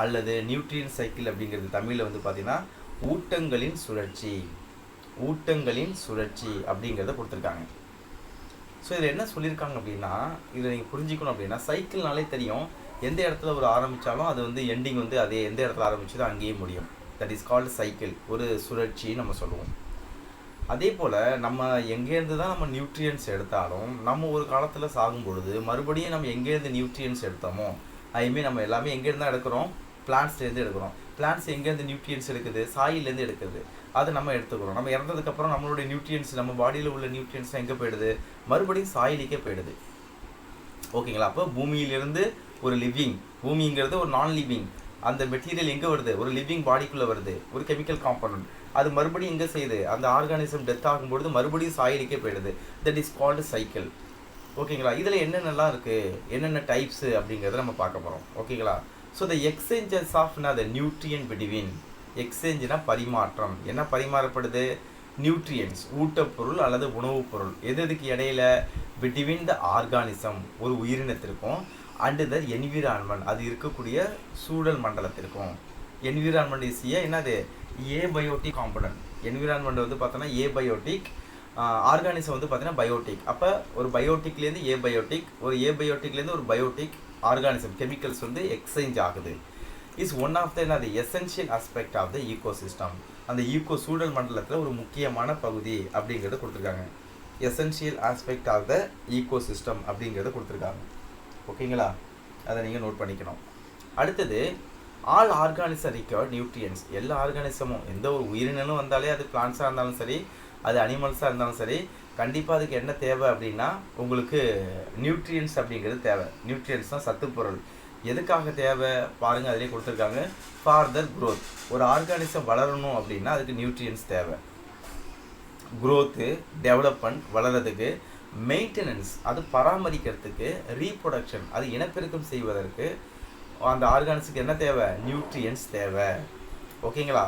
அல்லது நியூட்ரியன் சைக்கிள் அப்படிங்கிறது தமிழில் வந்து பார்த்திங்கன்னா ஊட்டங்களின் சுழற்சி. ஊட்டங்களின் சுழற்சி அப்படிங்கிறத கொடுத்துருக்காங்க. ஸோ இதில் என்ன சொல்லியிருக்காங்க அப்படின்னா இதில் நீங்கள் புரிஞ்சிக்கணும் அப்படின்னா சைக்கிள்னாலே தெரியும் எந்த இடத்துல ஒரு ஆரம்பித்தாலும் அது வந்து எண்டிங் வந்து அதே எந்த இடத்துல ஆரம்பிச்சதோ அங்கேயே முடியும். That is called cycle. ஒரு சுழற்சி நம்ம சொல்லுவோம். அதே போல் நம்ம எங்கேருந்து தான் நம்ம நியூட்ரியன்ஸ் எடுத்தாலும் நம்ம ஒரு காலத்தில் சாகும் பொழுது மறுபடியும் நம்ம எங்கேருந்து நியூட்ரியன்ஸ் எடுத்தோமோ அதுமாரி நம்ம எல்லாமே எங்கேருந்து தான் எடுக்கிறோம்? பிளான்ட்ஸ்லேருந்து எடுக்கிறோம். பிளான்ட்ஸ் எங்கேருந்து நியூட்ரியன்ஸ் எடுக்குது? சாயிலேருந்து எடுக்குது. அதை நம்ம எடுத்துக்கிறோம். நம்ம இறந்ததுக்கப்புறம் நம்மளுடைய நியூட்ரியன்ஸ் நம்ம பாடியில் உள்ள நியூட்ரியன்ஸ்லாம் எங்கே போயிடுது? மறுபடியும் சாயிலுக்கே போயிடுது. ஓகேங்களா? அப்போ பூமியிலிருந்து ஒரு லிவிங், பூமிங்கிறது ஒரு நான் லிவிங், அந்த மெட்டீரியல் எங்கே வருது, ஒரு லிவிங் பாடிக்குள்ளே வருது, ஒரு கெமிக்கல் காம்பனண்ட், அது மறுபடியும் எங்கே செய்யுது, அந்த ஆர்கானிசம் டெத் ஆகும்பொழுது மறுபடியும் சாயிலுக்கே போயிடுது. That is called cycle. ஓகேங்களா? இதில் என்னென்னலாம் இருக்குது, என்னென்ன டைப்ஸு அப்படிங்கிறத நம்ம பார்க்க போகிறோம். ஓகேங்களா? So the exchanges of the nutrient between, எக்ஸ்சேஞ்சுனா பரிமாற்றம், என்ன பரிமாறப்படுது, நியூட்ரியன்ஸ் ஊட்டப்பொருள் அல்லது உணவுப் பொருள், எதுக்கு இடையில, பிட்வீன் த ஆர்கானிசம் ஒரு உயிரினத்திற்கும் அண்டு த என்விரான்மெண்ட் அது இருக்கக்கூடிய சூழல் மண்டலத்திற்கும். என்விரான்மெண்ட் இஸ் என்னது, ஏபயோட்டிக் காம்பனன்ட். என்விரான்மெண்ட் வந்து பார்த்தோன்னா ஏபயோட்டிக், ஆர்கானிசம் வந்து பார்த்தீங்கன்னா பயோட்டிக். அப்போ ஒரு பயோட்டிக்லேருந்து ஏபயோட்டிக், ஒரு ஏபயோட்டிக்லேருந்து ஒரு பயோட்டிக் ஆர்கானிசம் கெமிக்கல்ஸ் வந்து எக்ஸ்சேஞ்ச் ஆகுது. இஸ் ஒன் ஆஃப் த என்னது essential aspect of the ecosystem. அந்த ஈகோ சூழல் மண்டலத்தில் ஒரு முக்கியமான பகுதி அப்படிங்கிறத கொடுத்துருக்காங்க. Essential aspect of the ecosystem அப்படிங்கிறத கொடுத்துருக்காங்க. ஓகேங்களா? அதை நீங்கள் நோட் பண்ணிக்கணும். அடுத்தது, ஆல் ஆர்கானிசம் ரிக்வயர்ட் நியூட்ரியன்ஸ். எல்லா ஆர்கானிசமும், எந்த ஒரு உயிரினமும் வந்தாலே அது பிளான்ஸாக இருந்தாலும் சரி, அது அனிமல்ஸாக இருந்தாலும் சரி, கண்டிப்பாக அதுக்கு என்ன தேவை அப்படின்னா உங்களுக்கு நியூட்ரியன்ஸ் அப்படிங்கிறது தேவை. நியூட்ரியன்ஸ்னால் சத்துப்பொருள். எதுக்காக தேவை பாருங்கள், அதிலே கொடுத்துருக்காங்க. ஃபார்தர் க்ரோத், ஒரு ஆர்கானிசம் வளரணும் அப்படின்னா அதுக்கு நியூட்ரியன்ஸ் தேவை. க்ரோத்து, டெவலப்மெண்ட் வளர்கிறதுக்கு, மெயின்டெனன்ஸ் அது பராமரிக்கிறதுக்கு, ரீப்ரொடக்ஷன் அது இனப்பெருக்கம் செய்வதற்கு அந்த ஆர்கானிஸுக்கு என்ன தேவை, நியூட்ரியன்ஸ் தேவை. ஓகேங்களா?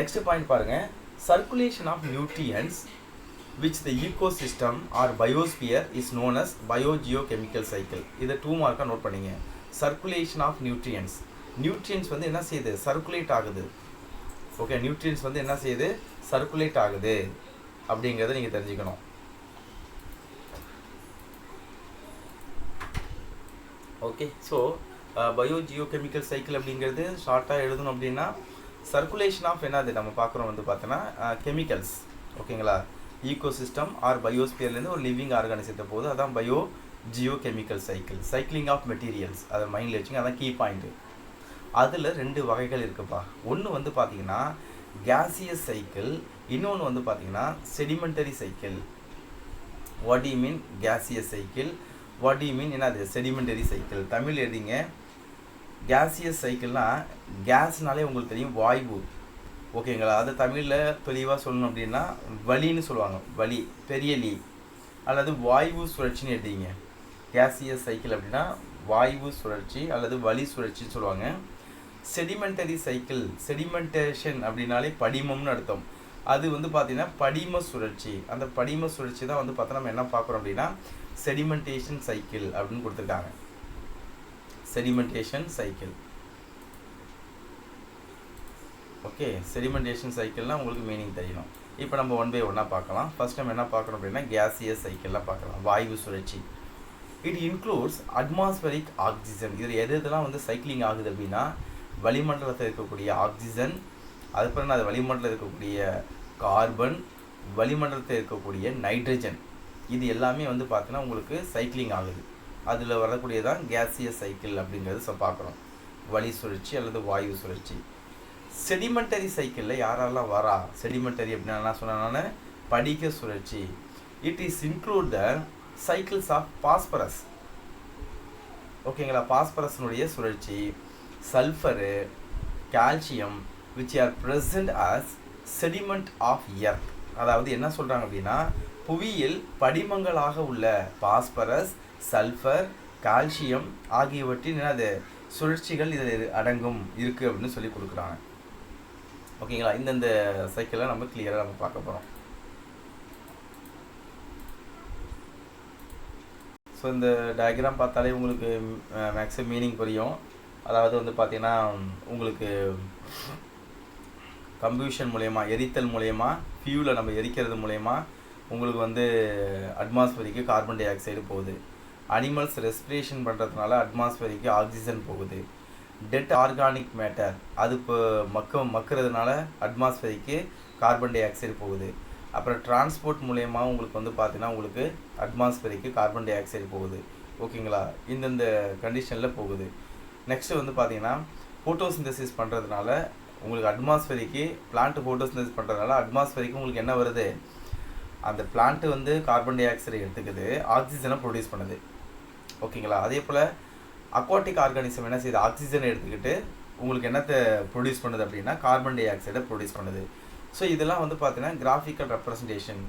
நெக்ஸ்ட் பாயிண்ட் பாருங்கள். Circulation of nutrients which the ecosystem or biosphere is known as biogeochemical cycle. இதை 2 மார்க்காக நோட் பண்ணிங்க. சர்க்குலேஷன் ஆஃப் நியூட்ரியன்ஸ், நியூட்ரியன்ஸ் வந்து என்ன செய்யுது, சர்க்குலேட் ஆகுது. ஓகே, நியூட்ரியன்ஸ் வந்து என்ன செய்யுது, சர்க்குலேட் ஆகுது அப்படிங்கிறத நீங்கள் தெரிஞ்சுக்கணும். ஓகே, ஸோ பயோஜியோகெமிக்கல் சைக்கிள் அப்படிங்கிறது ஷார்ட்டாக எழுதணும் அப்படின்னா சர்க்குலேஷன் ஆஃப் என்னது நம்ம பார்க்குறோம் வந்து பார்த்தோன்னா கெமிக்கல்ஸ். ஓகேங்களா? ஈகோசிஸ்டம் ஆர் பயோஸ்பியர்லேருந்து ஒரு லிவிங் ஆர்கானிசத்தை போகுது, அதான் biogeochemical cycle. Cycling of materials அதை மைண்டில் வச்சுங்க, அதான் கீ பாயிண்ட்டு. அதில் 2 வகைகள் இருக்குப்பா. ஒன்று வந்து பார்த்திங்கன்னா கேசியஸ் சைக்கிள், இன்னொன்று வந்து பார்த்திங்கன்னா sedimentary cycle. What you mean gaseous cycle, what you mean என்னது செடிமெண்டரி சைக்கிள். தமிழ் எழுதிங்க. கேசியஸ் சைக்கிள்னால் கேஸ்னாலே உங்களுக்கு தெரியும் வாயு. ஓகேங்களா? அது தமிழில் தெளிவாக சொல்லணும் அப்படின்னா வலின்னு சொல்லுவாங்க. வலி, பெரிய லீ, அல்லது வாயு சுழற்சின்னு எடுத்தீங்க. கேசியஸ் சைக்கிள் அப்படின்னா வாயு சுழற்சி அல்லது வலி சுழற்சின்னு சொல்லுவாங்க. செடிமெண்டரி சைக்கிள், செடிமெண்டேஷன் அப்படின்னாலே படிமம்னு அர்த்தம். அது வந்து பார்த்திங்கன்னா படிம சுழற்சி. அந்த படிம சுழற்சி தான் வந்து பார்த்தா நம்ம என்ன பார்க்குறோம் அப்படின்னா செடிமெண்டேஷன் சைக்கிள் அப்படின்னு கொடுத்துருக்காங்க. Sedimentation cycle. ஓகே, செடிமெண்டேஷன் சைக்கிள்னால் உங்களுக்கு மீனிங் தெரியணும். இப்போ நம்ம 1 by 1 பார்க்கலாம். ஃபர்ஸ்ட் நம்ம என்ன பார்க்கணும் அப்படின்னா கேசியஸ் சைக்கிள்லாம் பார்க்கலாம். வாயு சுழற்சி. It includes atmospheric oxygen. இதில் எதெல்லாம் வந்து சைக்கிளிங் ஆகுது அப்படின்னா வளிமண்டலத்தில் இருக்கக்கூடிய ஆக்சிஜன், அதுக்கப்புறம் அது வளிமண்டலத்தில் இருக்கக்கூடிய கார்பன், வளிமண்டலத்தில் இருக்கக்கூடிய நைட்ரஜன், இது எல்லாமே வந்து பார்த்தீங்கன்னா உங்களுக்கு சைக்கிளிங் ஆகுது. அதில் வரக்கூடியதான் கேசியஸ் சைக்கிள் அப்படிங்கிறது பார்க்குறோம். வளி சுழற்சி அல்லது வாயு சுழற்சி. செடிமெண்டரி சைக்கிளில் யாரெல்லாம் வரா, செடிமெண்டரி அப்படின்னா என்ன சொன்னா படிக சுழற்சி. It is include the cycles of phosphorus. ஓகேங்களா? பாஸ்பரஸ்னுடைய சுழற்சி, sulphur, calcium which are present as sediment of earth. அதாவது என்ன சொல்கிறாங்க அப்படின்னா புவியில் படிமங்களாக உள்ள பாஸ்பரஸ், சல்ஃபர், கால்சியம் ஆகியவற்றின் என்னது சுழற்சிகள் இதில் அடங்கும் இருக்குது அப்படின்னு சொல்லி கொடுக்குறாங்க. ஓகேங்களா? இந்தந்த சைக்கிளை நம்ம கிளியராக நம்ம பார்க்க போகிறோம். ஸோ இந்த டயக்ராம் பார்த்தாலே உங்களுக்கு மேக்ஸிமம் மீனிங் புரியும். அதாவது வந்து பார்த்திங்கன்னா உங்களுக்கு கம்ப்யூஷன் மூலயமா, எரித்தல் மூலயமா, ஃபியூலை நம்ம எரிக்கிறது மூலயமா உங்களுக்கு வந்து அட்மாஸ்பரிக்கு கார்பன் டை ஆக்சைடு போகுது. அனிமல்ஸ் ரெஸ்பிரேஷன் பண்ணுறதுனால அட்மாஸ்பரிக்கு ஆக்சிஜன் போகுது. டெட் ஆர்கானிக் மேட்டர் அது இப்போ மக்கிறதுனால அட்மாஸ்பரிக்கு கார்பன் டை ஆக்சைடு போகுது. அப்புறம் டிரான்ஸ்போர்ட் மூலயமா உங்களுக்கு வந்து பார்த்தீங்கன்னா உங்களுக்கு அட்மாஸ்பரிக்கு கார்பன் டை ஆக்சைடு போகுது. ஓகேங்களா? இந்தந்த கண்டிஷனில் போகுது. நெக்ஸ்ட்டு வந்து பார்த்தீங்கன்னா ஃபோட்டோசிந்தசிஸ் பண்ணுறதுனால உங்களுக்கு அட்மாஸ்பரிக்கு பிளான்ட் ஃபோட்டோசிந்தசிஸ் பண்ணுறதுனால அட்மாஸ்பரிக்கு உங்களுக்கு என்ன வருது, அந்த பிளான்ட்டு வந்து கார்பன் டை ஆக்சைடு எடுத்துக்குது, ஆக்சிஜனை ப்ரொடியூஸ் பண்ணுது. ஓகேங்களா? அதே போல் அக்வாட்டிக் ஆர்கானிசம் என்ன செய்யுது, ஆக்சிஜனை எடுத்துக்கிட்டு உங்களுக்கு என்னத்தை ப்ரொடியூஸ் பண்ணுது அப்படின்னா கார்பன் டை ஆக்சைடை ப்ரொடியூஸ் பண்ணுது. ஸோ இதெல்லாம் வந்து பார்த்தீங்கன்னா கிராஃபிக்கல் ரெப்ரசன்டேஷன்.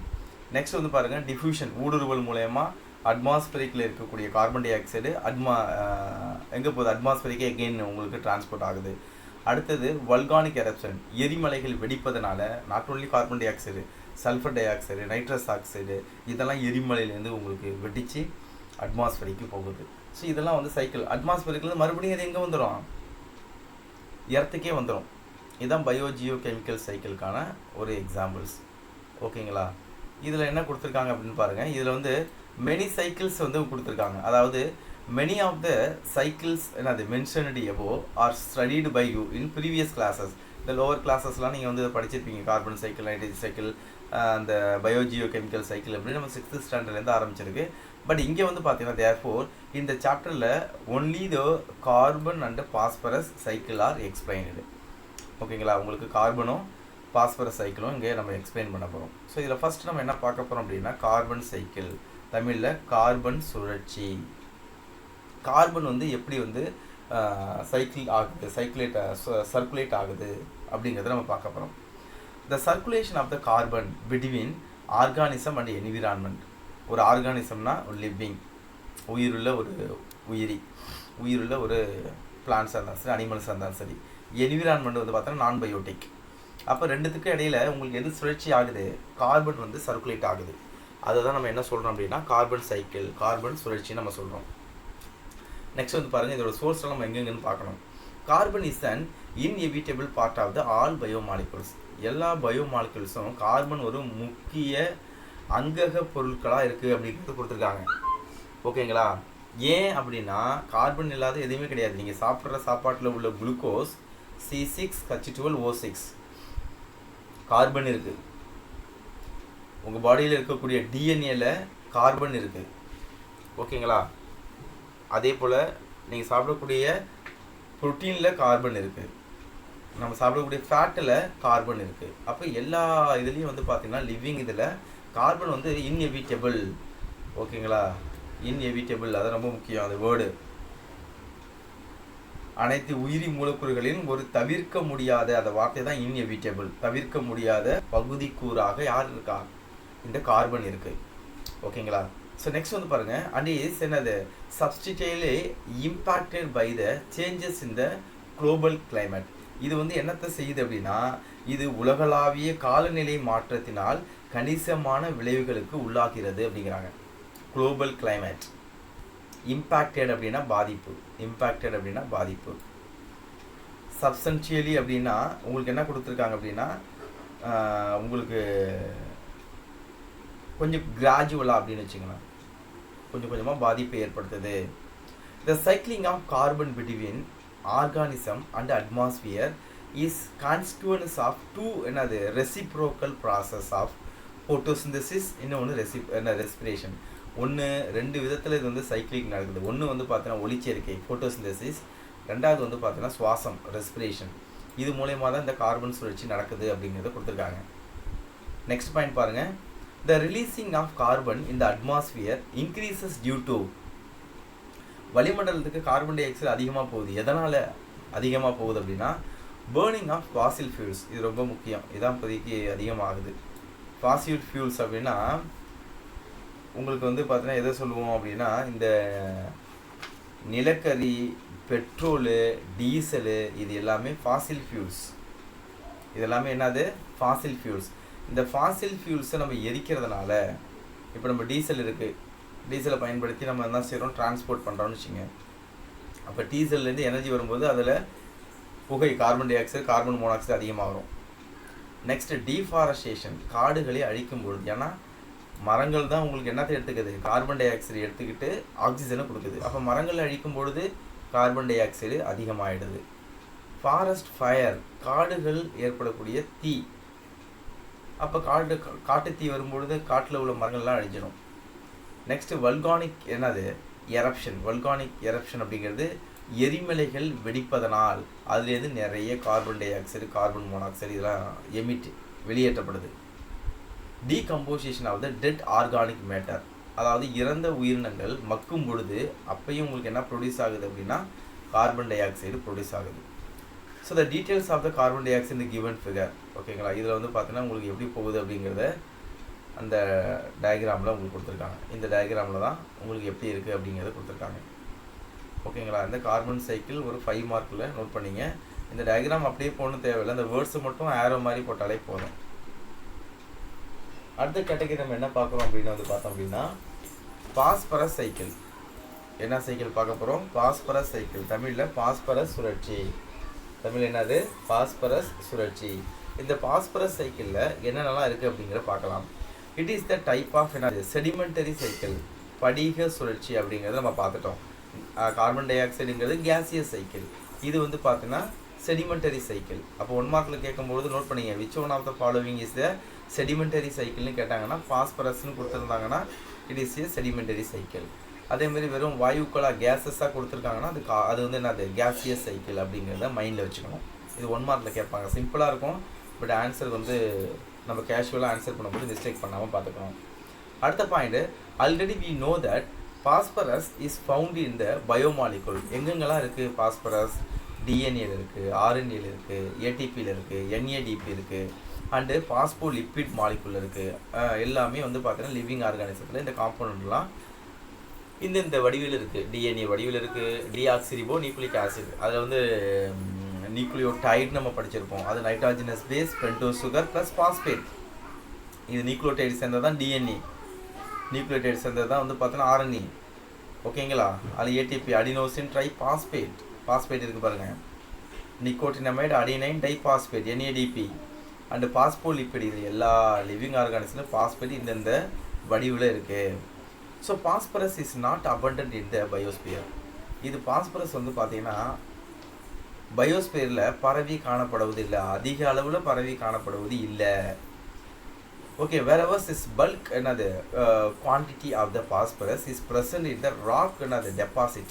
நெக்ஸ்ட் வந்து பாருங்கள் டிஃப்யூஷன், ஊடுருவல் மூலயமா அட்மாஸ்பரிக்கில் இருக்கக்கூடிய கார்பன் டை ஆக்சைடு எங்கே போகுது, அட்மாஸ்பரிக்கே எகெயின் உங்களுக்கு டிரான்ஸ்போர்ட் ஆகுது. அடுத்தது வல்கானிக் எரப்ஷன், எரிமலைகள் வெடிப்பதனால not only carbon dioxide, sulphur dioxide, nitrous oxide இதெல்லாம் எரிமலையிலேருந்து உங்களுக்கு வெடித்து அட்மாஸ்பரிக்கு போகுது. ஸோ இதெல்லாம் வந்து சைக்கிள். அட்மாஸ்பரிக்கில் மறுபடியும் அது எங்கே வந்துடும், எர்த்துக்கே வந்துடும். இதுதான் பயோஜியோ கெமிக்கல் சைக்கிளுக்கான ஒரு எக்ஸாம்பிள்ஸ். ஓகேங்களா? இதில் என்ன கொடுத்துருக்காங்க அப்படின்னு பாருங்கள். இதில் வந்து மெனி சைக்கிள்ஸ் வந்து கொடுத்துருக்காங்க. அதாவது many of the cycles mentioned above are studied by you in previous classes. இந்த லோவர் கிளாஸஸ்லாம் நீங்கள் வந்து படிச்சிருப்பீங்க. கார்பன் சைக்கிள், நைட்ரஜன் சைக்கிள், அந்த பயோஜியோ கெமிக்கல் சைக்கிள் அப்படின்னு நம்ம 6th ஸ்டாண்டர்ட்லேருந்து ஆரம்பிச்சிருக்கு. பட் இங்கே வந்து பார்த்தீங்கன்னா தேர்ஃபோர் இந்த சாப்டரில் only the carbon and phosphorus cycle R explained. ஓகேங்களா? உங்களுக்கு கார்பனும் பாஸ்பரஸ் சைக்கிளும் இங்கே நம்ம எக்ஸ்பிளைன் பண்ண போகிறோம். ஸோ இதில் ஃபஸ்ட் நம்ம என்ன பார்க்க போகிறோம் அப்படின்னா கார்பன் சைக்கிள், தமிழில் கார்பன் சுழற்சி. கார்பன் வந்து எப்படி வந்து சைக்கிள் ஆகுது, சர்க்குலேட் ஆகுது அப்படிங்கிறத நம்ம பார்க்க போகிறோம். The circulation of the carbon between organism and environment. ஒரு ஆர்கானிசம்னா ஒரு லிவிங், உயிருள்ள ஒரு உயிருள்ள ஒரு பிளான்ஸாக இருந்தாலும் சரி, அனிமல்ஸாக இருந்தாலும் சரி. என்விரான்மெண்ட் வந்து பார்த்தோன்னா நான் பயோட்டிக். அப்போ ரெண்டுத்துக்கும் இடையில் உங்களுக்கு எது சுழற்சி ஆகுது, கார்பன் வந்து சர்க்குலேட் ஆகுது. அதை தான் நம்ம என்ன சொல்கிறோம் அப்படின்னா கார்பன் சைக்கிள், கார்பன் சுழற்சின்னு நம்ம சொல்கிறோம். நெக்ஸ்ட் வந்து பாருங்கள், இதோட சோர்ஸ்லாம் நம்ம எங்கெங்கன்னு பார்க்கணும். Carbon is an inevitable part of the all biomolecules. எல்லா பயோமாலிகுல்ஸும் கார்பன் ஒரு முக்கிய அங்கக பொருட்களாக இருக்குது அப்படிங்கிறது கொடுத்துருக்காங்க. ஓகேங்களா? ஏன் அப்படின்னா கார்பன் இல்லாத எதுவுமே கிடையாது. நீங்கள் சாப்பிட்ற சாப்பாட்டில் உள்ள குளுக்கோஸ் C6H12O6 கார்பன் இருக்குது. உங்கள் பாடியில் இருக்கக்கூடிய டிஎன்ஏல கார்பன் இருக்குது. ஓகேங்களா? அதே போல் நீங்கள் சாப்பிடக்கூடிய ப்ரோட்டீனில் கார்பன் இருக்குது, நம்ம சாப்பிடக்கூடிய ஃபேட்டில் கார்பன் இருக்குது. அப்போ எல்லா இதுலேயும் வந்து பார்த்திங்கன்னா லிவிங் இதில் கார்பன் வந்து இன்எவிட்டபிள். ஓகேங்களா? இன்எவிட்டபிள், அது ரொம்ப முக்கியம் அந்த வேர்டு. அனைத்து உயிரி மூலக்கூறுகளின் ஒரு தவிர்க்க முடியாத, அந்த வார்த்தை தான் இன்எவிட்டபிள், தவிர்க்க முடியாத பகுதிக்கூறாக யார் இருக்கா, இந்த கார்பன் இருக்குது. ஓகேங்களா? ஸோ நெக்ஸ்ட் வந்து பாருங்கள், அண்ட் இஸ் என்னது substantially impacted by the changes in the global climate. இது வந்து என்னத்தை செய்யுது அப்படின்னா இது உலகளாவிய காலநிலை மாற்றத்தினால் கணிசமான விளைவுகளுக்கு உள்ளாகிறது அப்படிங்கிறாங்க. Global climate. இம்பேக்டட் அப்படின்னா பாதிப்பு, இம்பேக்டட் அப்படின்னா பாதிப்பு. சப்ஸ்டன்ஷியலி அப்படின்னா உங்களுக்கு என்ன கொடுத்துருக்காங்க அப்படின்னா உங்களுக்கு கொஞ்சம் கிராஜுவலாக அப்படின்னு வச்சுக்கலாம், கொஞ்சம் கொஞ்சமாக பாதிப்பை ஏற்படுத்துது. The cycling of carbon between organism and atmosphere is consequence of two என்னது ரெசிப்ரோக்கல் ப்ராசஸ் ஆஃப் ஃபோட்டோசிந்தசிஸ், இன்னொன்று ரெஸ்பிரேஷன். ரெண்டு விதத்தில் இது வந்து சைக்கிளிங் நடக்குது. ஒன்று வந்து பார்த்தீங்கன்னா ஒளிச்சேர்க்கை ஃபோட்டோசிந்தசிஸ், ரெண்டாவது வந்து பார்த்தீங்கன்னா சுவாசம் ரெஸ்பிரேஷன். இது மூலயமா தான் இந்த கார்பன் சுழற்சி நடக்குது அப்படிங்கிறத கொடுத்துருக்காங்க. நெக்ஸ்ட் பாயிண்ட் பாருங்கள், the releasing of carbon in the atmosphere increases due to வளிமண்டலத்துக்கு கார்பன் டை ஆக்சைடு அதிகமாக போகுது. எதனால் அதிகமாக போகுது அப்படின்னா burning of fossil fuels. இது ரொம்ப முக்கியம், இதான் இப்போதைக்கு அதிகமாகுது. fossil fuels அப்படின்னா உங்களுக்கு வந்து பார்த்தீங்கன்னா எதை சொல்லுவோம் அப்படின்னா இந்த நிலக்கரி, பெட்ரோலு, டீசலு இது எல்லாமே fossil fuels. இது எல்லாமே என்னது fossil fuels. இந்த ஃபாசில் ஃபியூல்ஸை நம்ம எரிக்கிறதுனால இப்போ நம்ம டீசல் இருக்குது, டீசலை பயன்படுத்தி நம்ம என்ன செய்கிறோம், டிரான்ஸ்போர்ட் பண்ணுறோம்னு வச்சுங்க. அப்போ டீசல்லேருந்து எனர்ஜி வரும்போது அதில் புகை, carbon dioxide, carbon monoxide அதிகமாக வரும். நெக்ஸ்ட்டு டீஃபாரஸ்டேஷன், காடுகளை அழிக்கும் பொழுது, ஏன்னா மரங்கள் தான் உங்களுக்கு என்னத்தை எடுத்துக்குது, கார்பன் டை ஆக்சைடு எடுத்துக்கிட்டு ஆக்சிஜனை கொடுக்குது. அப்போ மரங்களை அழிக்கும் பொழுது கார்பன் டை ஆக்சைடு அதிகமாகிடுது. ஃபாரஸ்ட் ஃபயர், காடுகள் ஏற்படக்கூடிய தீ. அப்போ காட்டு தீ வரும்பொழுது காட்டில் உள்ள மரங்கள்லாம் அழிஞ்சிடும். நெக்ஸ்ட்டு வல்கானிக் என்னது எரப்ஷன். வல்கானிக் எரப்ஷன் அப்படிங்கிறது எரிமலைகள் வெடிப்பதனால் அதுலேருந்து நிறைய carbon dioxide, carbon monoxide இதெல்லாம் வெளியேற்றப்படுது. Decomposition of the dead organic matter, அதாவது இறந்த உயிரினங்கள் மக்கும் பொழுது அப்பையும் உங்களுக்கு என்ன ப்ரொடியூஸ் ஆகுது அப்படின்னா கார்பன் டை ஆக்சைடு ப்ரொடியூஸ் ஆகுது. So the details of the carbon dioxide இந்த கிவன் ஃபிகர். ஓகேங்களா, இதில் வந்து பார்த்தீங்கன்னா உங்களுக்கு எப்படி போகுது அப்படிங்கிறத அந்த டயக்ராமில் உங்களுக்கு கொடுத்துருக்காங்க. இந்த டயக்ராமில் தான் உங்களுக்கு எப்படி இருக்குது அப்படிங்கிறத கொடுத்துருக்காங்க. ஓகேங்களா, இந்த கார்பன் சைக்கிள் ஒரு 5 மார்க்கில் நோட் பண்ணிங்க. இந்த டயக்ராம் அப்படியே போகணும் தேவையில்லை, இந்த வேர்ட்ஸை மட்டும் ஆரோ மாதிரி போட்டாலே போதும். அடுத்த கேட்டகரி நம்ம என்ன பார்க்குறோம் அப்படின்னு வந்து பார்த்தோம் அப்படின்னா பாஸ்பரஸ் சைக்கிள். என்ன சைக்கிள் பார்க்க போகிறோம்? Phosphorus cycle. தமிழில் பாஸ்பரஸ் சுழற்சி. தமிழ் என்னது? பாஸ்பரஸ் சுழற்சி. இந்த பாஸ்பரஸ் சைக்கிளில் என்னென்னலாம் இருக்குது அப்படிங்கிற பார்க்கலாம். It is the type of என்னது? செடிமெண்டரி சைக்கிள், படிக சுழற்சி அப்படிங்கிறத நம்ம பார்த்துட்டோம். கார்பன் டை ஆக்சைடுங்கிறது கேசியஸ் சைக்கிள், இது வந்து பார்த்தீங்கன்னா செடிமெண்டரி சைக்கிள். அப்போ 1 மார்க்கில் கேட்கும்போது நோட் பண்ணிங்க, which one of the following is the sedimentary சைக்கிள்னு கேட்டாங்கன்னா பாஸ்பரஸ்ன்னு கொடுத்துருந்தாங்கன்னா it is a sedimentary cycle. அதேமாதிரி வெறும் வாயுக்களாக கேஸஸாக கொடுத்துருக்காங்கன்னா அது வந்து என்னது? கேசியஸ் சைக்கிள் அப்படிங்கிறத மைண்டில் வச்சுக்கணும். இது 1 மார்க்கில் கேட்பாங்க. சிம்பிளாக இருக்கும், பட் ஆன்சர் வந்து நம்ம கேஷுவலாக ஆன்சர் பண்ணும்போது மிஸ்டேக் பண்ணாமல் பார்த்துக்கணும். அடுத்த point, already we know that phosphorus is found in the biomolecule. எங்கெங்கெல்லாம் இருக்குது பாஸ்பரஸ்? டிஎன்ஏல இருக்குது, ஆர்என்ஏல இருக்குது, ஏடிபியில் இருக்குது, என்ஏடிபி இருக்குது, அண்டு பாஸ்போலிப்பிட் மாலிகுல் இருக்குது. எல்லாமே வந்து பார்த்தீங்கன்னா லிவிங் ஆர்கானிசத்தில் இந்த காம்பவுண்ட்லாம் இந்த வடிவில் இருக்குது. டிஎன்ஏ வடிவில் இருக்குது. டிஆக்சிரிபோ நியூக்ளிக் ஆசிட், அதில் வந்து நியூக்ளியோடைட் நம்ம படிச்சிருப்போம். அது nitrogenous base, pentose sugar plus phosphate. இது நியூக்ளியோடைடு சேர்ந்தது தான் டிஎன்ஏ, நியூக்ளியோடைடு சேர்ந்தது தான் வந்து பார்த்தீங்கன்னா ஆர்என்ஏ. ஓகேங்களா, அது ATP adenosine triphosphate, phosphate இருக்குது பாருங்கள். Nicotinamide adenine diphosphate NADP and phospholipid. இது எல்லா லிவிங் ஆர்கானிஸ்லும் பாஸ்பேட் இந்த வடிவில் இருக்குது. So phosphorus is not abundant in the biosphere. இது பாஸ்பரஸ் வந்து பார்த்தீங்கன்னா பயோஸ்பியரில் பரவி காணப்படுவது இல்லை, அதிக அளவில் பரவி காணப்படுவது இல்லை. ஓகே, wherever this bulk என்னது quantity of the phosphorus is present in the rock என்னது deposit,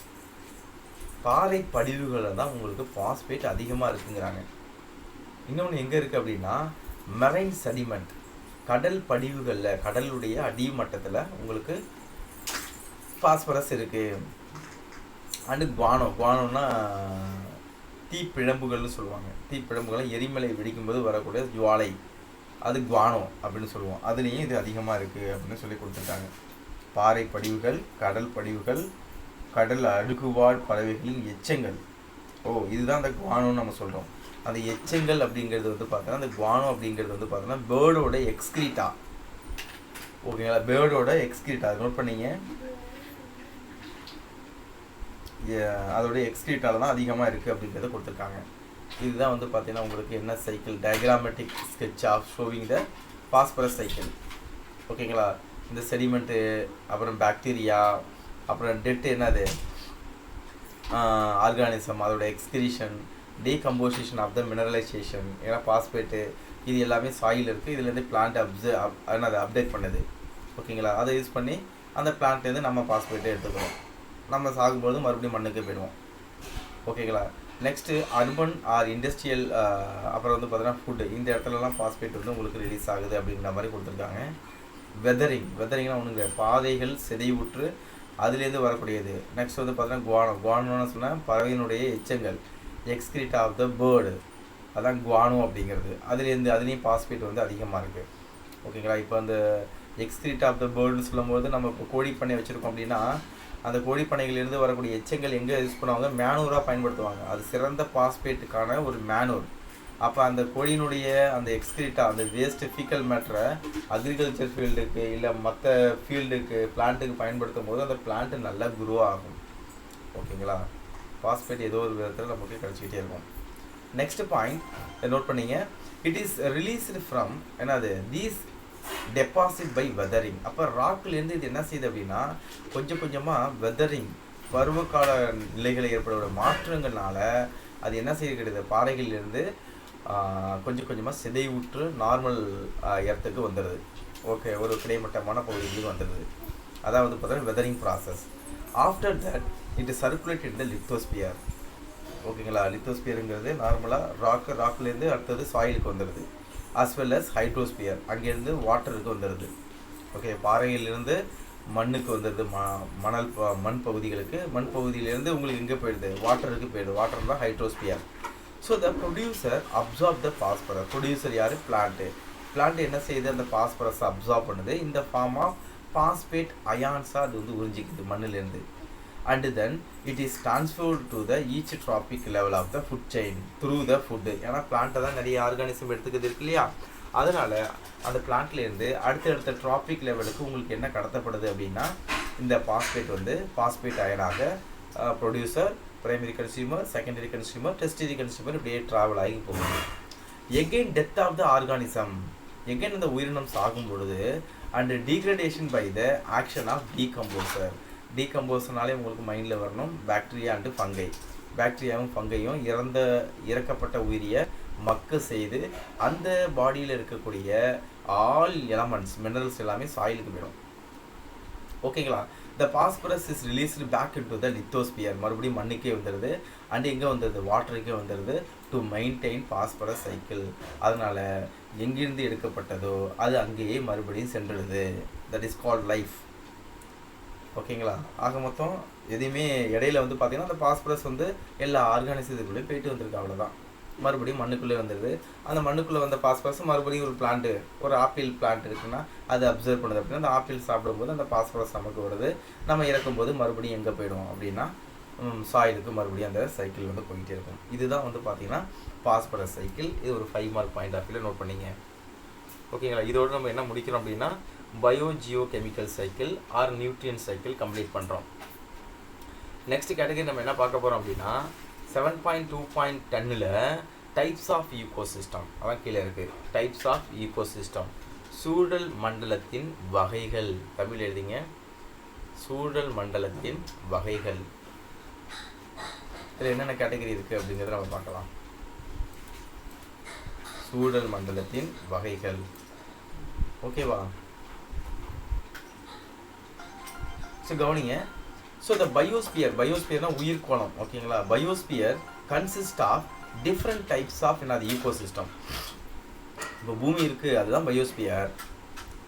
பாறை படிவுகளில் தான் உங்களுக்கு பாஸ்பேட் அதிகமாக இருக்குங்கிறாங்க. இன்னொன்று எங்கே இருக்குது அப்படின்னா மெரைன் செடிமெண்ட், கடல் படிவுகளில், கடலுடைய அடிமட்டத்தில் உங்களுக்கு பாஸ்பரஸ் இருக்குது. அண்டு குவானோன்னா தீப்பிழம்புகள்னு சொல்லுவாங்க. தீப்பிழம்புகளை எரிமலை வெடிக்கும்போது வரக்கூடிய ஜுவாலை, அது குவானோ அப்படின்னு சொல்லுவோம். அதுலேயும் இது அதிகமாக இருக்குது அப்படின்னு சொல்லி கொடுத்துருக்காங்க. பாறை படிவுகள், கடல் படிவுகள், கடல் அடுக்குவாழ் பறவைகளின் எச்சங்கள். இதுதான் அந்த குவானோன்னு நம்ம சொல்கிறோம். அந்த எச்சங்கள் அப்படிங்கிறது வந்து பார்த்தோன்னா அந்த குவானோ அப்படிங்கிறது வந்து பார்த்தோன்னா பேர்டோட எக்ஸ்கிரீட்டா. ஓகேங்களா, பேர்டோட எக்ஸ்கிரீட்டா, அதை நோட் பண்ணிங்க. அதோட எக்ஸ்கிரீட்டால தான் அதிகமாக இருக்குது அப்படிங்கிறத கொடுத்துருக்காங்க. இதுதான் வந்து பார்த்தீங்கன்னா உங்களுக்கு என்ன cycle? Diagrammatic sketch of showing the phosphorus cycle. ஓகேங்களா, இந்த செடிமெண்ட்டு, அப்புறம் பாக்டீரியா, அப்புறம் டெட் என்னது ஆர்கானிசம், அதோட excretion, decomposition of the mineralisation. ஏன்னா பாஸ்பேட்டு இது எல்லாமே சாயில் இருக்குது. இதுலேருந்து பிளான்ட் என்னது அப்டேட் பண்ணுது. ஓகேங்களா, அதை யூஸ் பண்ணி அந்த பிளான்ட்லேருந்து நம்ம பாஸ்பேட்டை எடுத்துக்கிறோம். நம்ம சாகும்போது மறுபடியும் மண்ணுக்கு போயிடுவோம். ஓகேங்களா, நெக்ஸ்ட்டு அர்பன் ஆர் இண்டஸ்ட்ரியல், அப்புறம் வந்து பார்த்தீங்கன்னா ஃபுட்டு, இந்த இடத்துலலாம் பாஸ்பேட் வந்து உங்களுக்கு ரிலீஸ் ஆகுது அப்படிங்கிற மாதிரி கொடுத்துருக்காங்க. வெதரிங்னா ஒன்றுங்க, பாதைகள் சிதைவுற்று அதுலேருந்து வரக்கூடியது. நெக்ஸ்ட் வந்து பார்த்தீங்கன்னா குவானோன்னு சொன்னால் பறவையினுடைய எச்சங்கள், எக்ஸ்கிரீட் ஆஃப் த பேர்டு, அதான் குவானோ அப்படிங்கிறது. அதுலேயும் பாஸ்பேட் வந்து அதிகமாக இருக்குது. ஓகேங்களா, இப்போ அந்த எக்ஸ்கிரீட் ஆஃப் த பேர்டுன்னு சொல்லும்போது நம்ம இப்போ கோழிப்பண்ணை வச்சுருக்கோம் அப்படின்னா அந்த கோழிப்பண்ணைகளிலிருந்து வரக்கூடிய எச்சங்கள் எங்கே யூஸ் பண்ணுவாங்க? மேனூராக பயன்படுத்துவாங்க. அது சிறந்த பாஸ்பேட்டுக்கான ஒரு மேனூர். அப்போ அந்த கோழியினுடைய அந்த எக்ஸ்கிரீட்டா, அந்த வேஸ்ட்டு ஃபீக்கல் மேட்டரை அக்ரிகல்ச்சர் ஃபீல்டுக்கு இல்லை மற்ற ஃபீல்டுக்கு பிளான்ட்டுக்கு பயன்படுத்தும் போது அந்த பிளான்ட்டு நல்லா குரோ ஆகும். ஓகேங்களா, பாஸ்பேட் ஏதோ ஒரு விதத்தில் நமக்கு கிடச்சிக்கிட்டே இருக்கும். நெக்ஸ்ட் பாயிண்ட் நோட் பண்ணிங்க, இட் இஸ் ரிலீஸ்டு ஃப்ரம் என்னது தீஸ் டெபாசிட் பை வெதரிங். அப்போ ராக்லேருந்து இது என்ன செய்யுது அப்படின்னா கொஞ்சம் கொஞ்சமாக வெதரிங், பருவகால நிலைகளை ஏற்படுற மாற்றங்கள்னால அது என்ன செய்யறது? பாறைகளிலிருந்து கொஞ்சம் கொஞ்சமாக சிதைவுற்று நார்மல் இடத்துக்கு வந்துடுது. ஓகே, ஒரு கிடைமட்டமான பகுதிகளுக்கு வந்துடுது. அதாவது பார்த்தீங்கன்னா weathering process. After that it is circulate in the lithosphere. ஓகேங்களா, லித்தோஸ்பியருங்கிறது நார்மலாக ராக்லேருந்து அடுத்தது சாயிலுக்கு வந்துடுது. அஸ் வெல் அஸ் ஹைட்ரோஸ்பியர், அங்கேருந்து வாட்டருக்கு வந்துடுது. ஓகே, பாறையிலிருந்து மண்ணுக்கு வந்துடுது, மண் பகுதிகளுக்கு. மண் பகுதியிலேருந்து உங்களுக்கு எங்கே போயிடுது? வாட்டருக்கு போயிடுது. வாட்டர் தான் hydrosphere. So the producer absorb the phosphorus. Producer யார்? பிளான்ட்டு. பிளான்ட் என்ன செய்யுது? அந்த பாஸ்பரஸை அப்சார்ப் பண்ணுது. இந்த ஃபார்ம் ஆஃப் பாஸ்பேட் அயான்ஸாக அது வந்து உறிஞ்சிக்குது மண்ணிலேருந்து. And then it is transferred to the each trophic level of the food chain through the food. ஏன்னா பிளான்ட்டை தான் நிறைய ஆர்கானிசம் எடுத்துக்கிறது இருக்கு இல்லையா? அதனால் அந்த பிளான்ட்லேருந்து அடுத்தடுத்த ட்ராபிக் லெவலுக்கு உங்களுக்கு என்ன கடத்தப்படுது அப்படின்னா இந்த பாஸ்பேட் வந்து பாஸ்பேட் அயனாக producer, primary consumer, secondary consumer, tertiary consumer இப்படியே ட்ராவல் ஆகி போகுது. Again death of the organism. Again இந்த உயிரினம் சாகும் பொழுது and degradation by the action of decomposer. டீகம்போசர்னாலே உங்களுக்கு மைண்டில் வரணும் பாக்டீரியா அண்டு ஃபங்கை. பாக்டீரியாவும் ஃபங்கையும் இறக்கப்பட்ட உயிரியை மக்க செய்து அந்த பாடியில் இருக்கக்கூடிய ஆல் எலமெண்ட்ஸ் மினரல்ஸ் எல்லாமே சாயிலுக்கு போயிடும். ஓகேங்களா? The phosphorus is released back in to the lithosphere. மறுபடியும் மண்ணுக்கே வந்துடுது. அண்ட் எங்கே வந்துடுது? வாட்டருக்கே வந்துடுது. To maintain phosphorus cycle. அதனால் எங்கிருந்து எடுக்கப்பட்டதோ அது அங்கேயே மறுபடியும் சென்றுடுது. That is called life. ஓகேங்களா? ஆக மொத்தம் எதையுமே இடையில வந்து பார்த்திங்கன்னா அந்த பாஸ்பரஸ் வந்து எல்லா ஆர்கானிசத்துக்குள்ளேயும் போயிட்டு வந்திருக்கு. அவ்வளோதான். மறுபடியும் மண்ணுக்குள்ளே வந்துடுது. அந்த மண்ணுக்குள்ளே வந்த பாஸ்பரஸ் மறுபடியும் ஒரு பிளான்ட்டு, ஒரு ஆப்பிள் பிளான்ட் இருக்குன்னா அது அப்சர்வ் பண்ணுது அப்படின்னா அந்த ஆப்பிள் சாப்பிடும்போது அந்த பாஸ்பரஸ் நமக்கு வருது. நம்ம இறக்கும்போது மறுபடியும் எங்கே போயிடும் அப்படின்னா சாயிலுக்கு மறுபடியும் அந்த சைக்கிள் வந்து போயிட்டே இருக்கும். இதுதான் வந்து பார்த்திங்கன்னா பாஸ்பரஸ் சைக்கிள். இது ஒரு 5 மார்க் பாயிண்ட் ஆஃப் வியூவில் நோட் பண்ணிங்க. ஓகேங்களா? இதோடு நம்ம என்ன முடிக்கிறோம் அப்படின்னா biogeochemical cycle or nutrient cycle complete பண்ணுறோம். நெக்ஸ்ட் கேட்டகரி நம்ம என்ன பார்க்க போகிறோம் அப்படின்னா 7.2.10ல் டைப்ஸ் ஆஃப் ஈகோசிஸ்டம். அதான் கீழே இருக்குது. Types of ecosystem. சூழல் மண்டலத்தின் வகைகள். தமிழ் எழுதிங்க. சூழல் மண்டலத்தின் வகைகள். இதில் என்னென்ன கேட்டகரி இருக்குது அப்படிங்கிறத நம்ம பார்க்கலாம். சூழல் மண்டலத்தின் வகைகள். ஓகேவா? ஸோ கவனிங்க. ஸோ த பயோஸ்பியர்னா உயிர்கோளம். ஓகேங்களா? Biosphere consist of different types of என்னது ஈகோசிஸ்டம். இப்போ பூமி இருக்குது, அதுதான் பயோஸ்பியர்.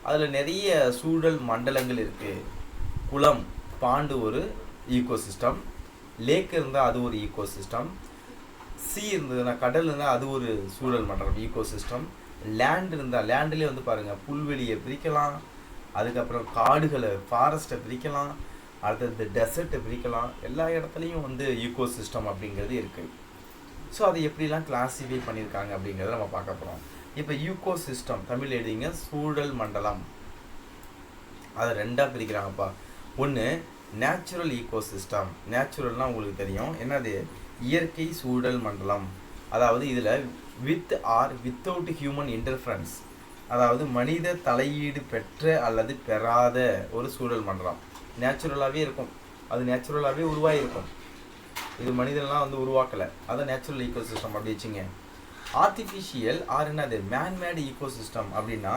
அதில் நிறைய சூழல் மண்டலங்கள் இருக்குது. குளம், பாண்டு ஒரு ஈகோசிஸ்டம். லேக் இருந்தால் அது ஒரு ஈகோசிஸ்டம். சீ இருந்ததுன்னா, கடல் இருந்தால் அது ஒரு சூழல் மண்டலம் ஈகோசிஸ்டம். லேண்ட் இருந்தால் லேண்ட்லேயே வந்து பாருங்கள் புல்வெளியை பிரிக்கலாம். அதுக்கப்புறம் காடுகளை, ஃபாரஸ்ட்டை பிரிக்கலாம். அடுத்தது டெசர்ட்டை பிரிக்கலாம். எல்லா இடத்துலையும் வந்து ஈகோசிஸ்டம் அப்படிங்கிறது இருக்குது. ஸோ அதை எப்படிலாம் கிளாஸிஃபை பண்ணியிருக்காங்க அப்படிங்கிறத நம்ம பார்க்க போகிறோம். இப்போ ஈகோசிஸ்டம் தமிழ் எழுதிங்க. சூழல் மண்டலம். அதை ரெண்டாக பிரிக்கிறாங்கப்பா. ஒன்று நேச்சுரல் ஈகோசிஸ்டம். நேச்சுரல்னால் உங்களுக்கு தெரியும் என்னது? இயற்கை சூழல் மண்டலம். அதாவது இதில் with or without human interference, அதாவது மனித தலையீடு பெற்ற அல்லது பெறாத ஒரு சூழல் மண்டலம். நேச்சுரலாகவே இருக்கும். அது நேச்சுரலாகவே உருவாகிருக்கும். இது மனிதன்லாம் வந்து உருவாக்கலை. அதை நேச்சுரல் ஈகோசிஸ்டம் அப்படி வச்சுங்க. ஆர்டிஃபிஷியல் ஆர் என்னது? மேன்மேடு ஈகோசிஸ்டம் அப்படின்னா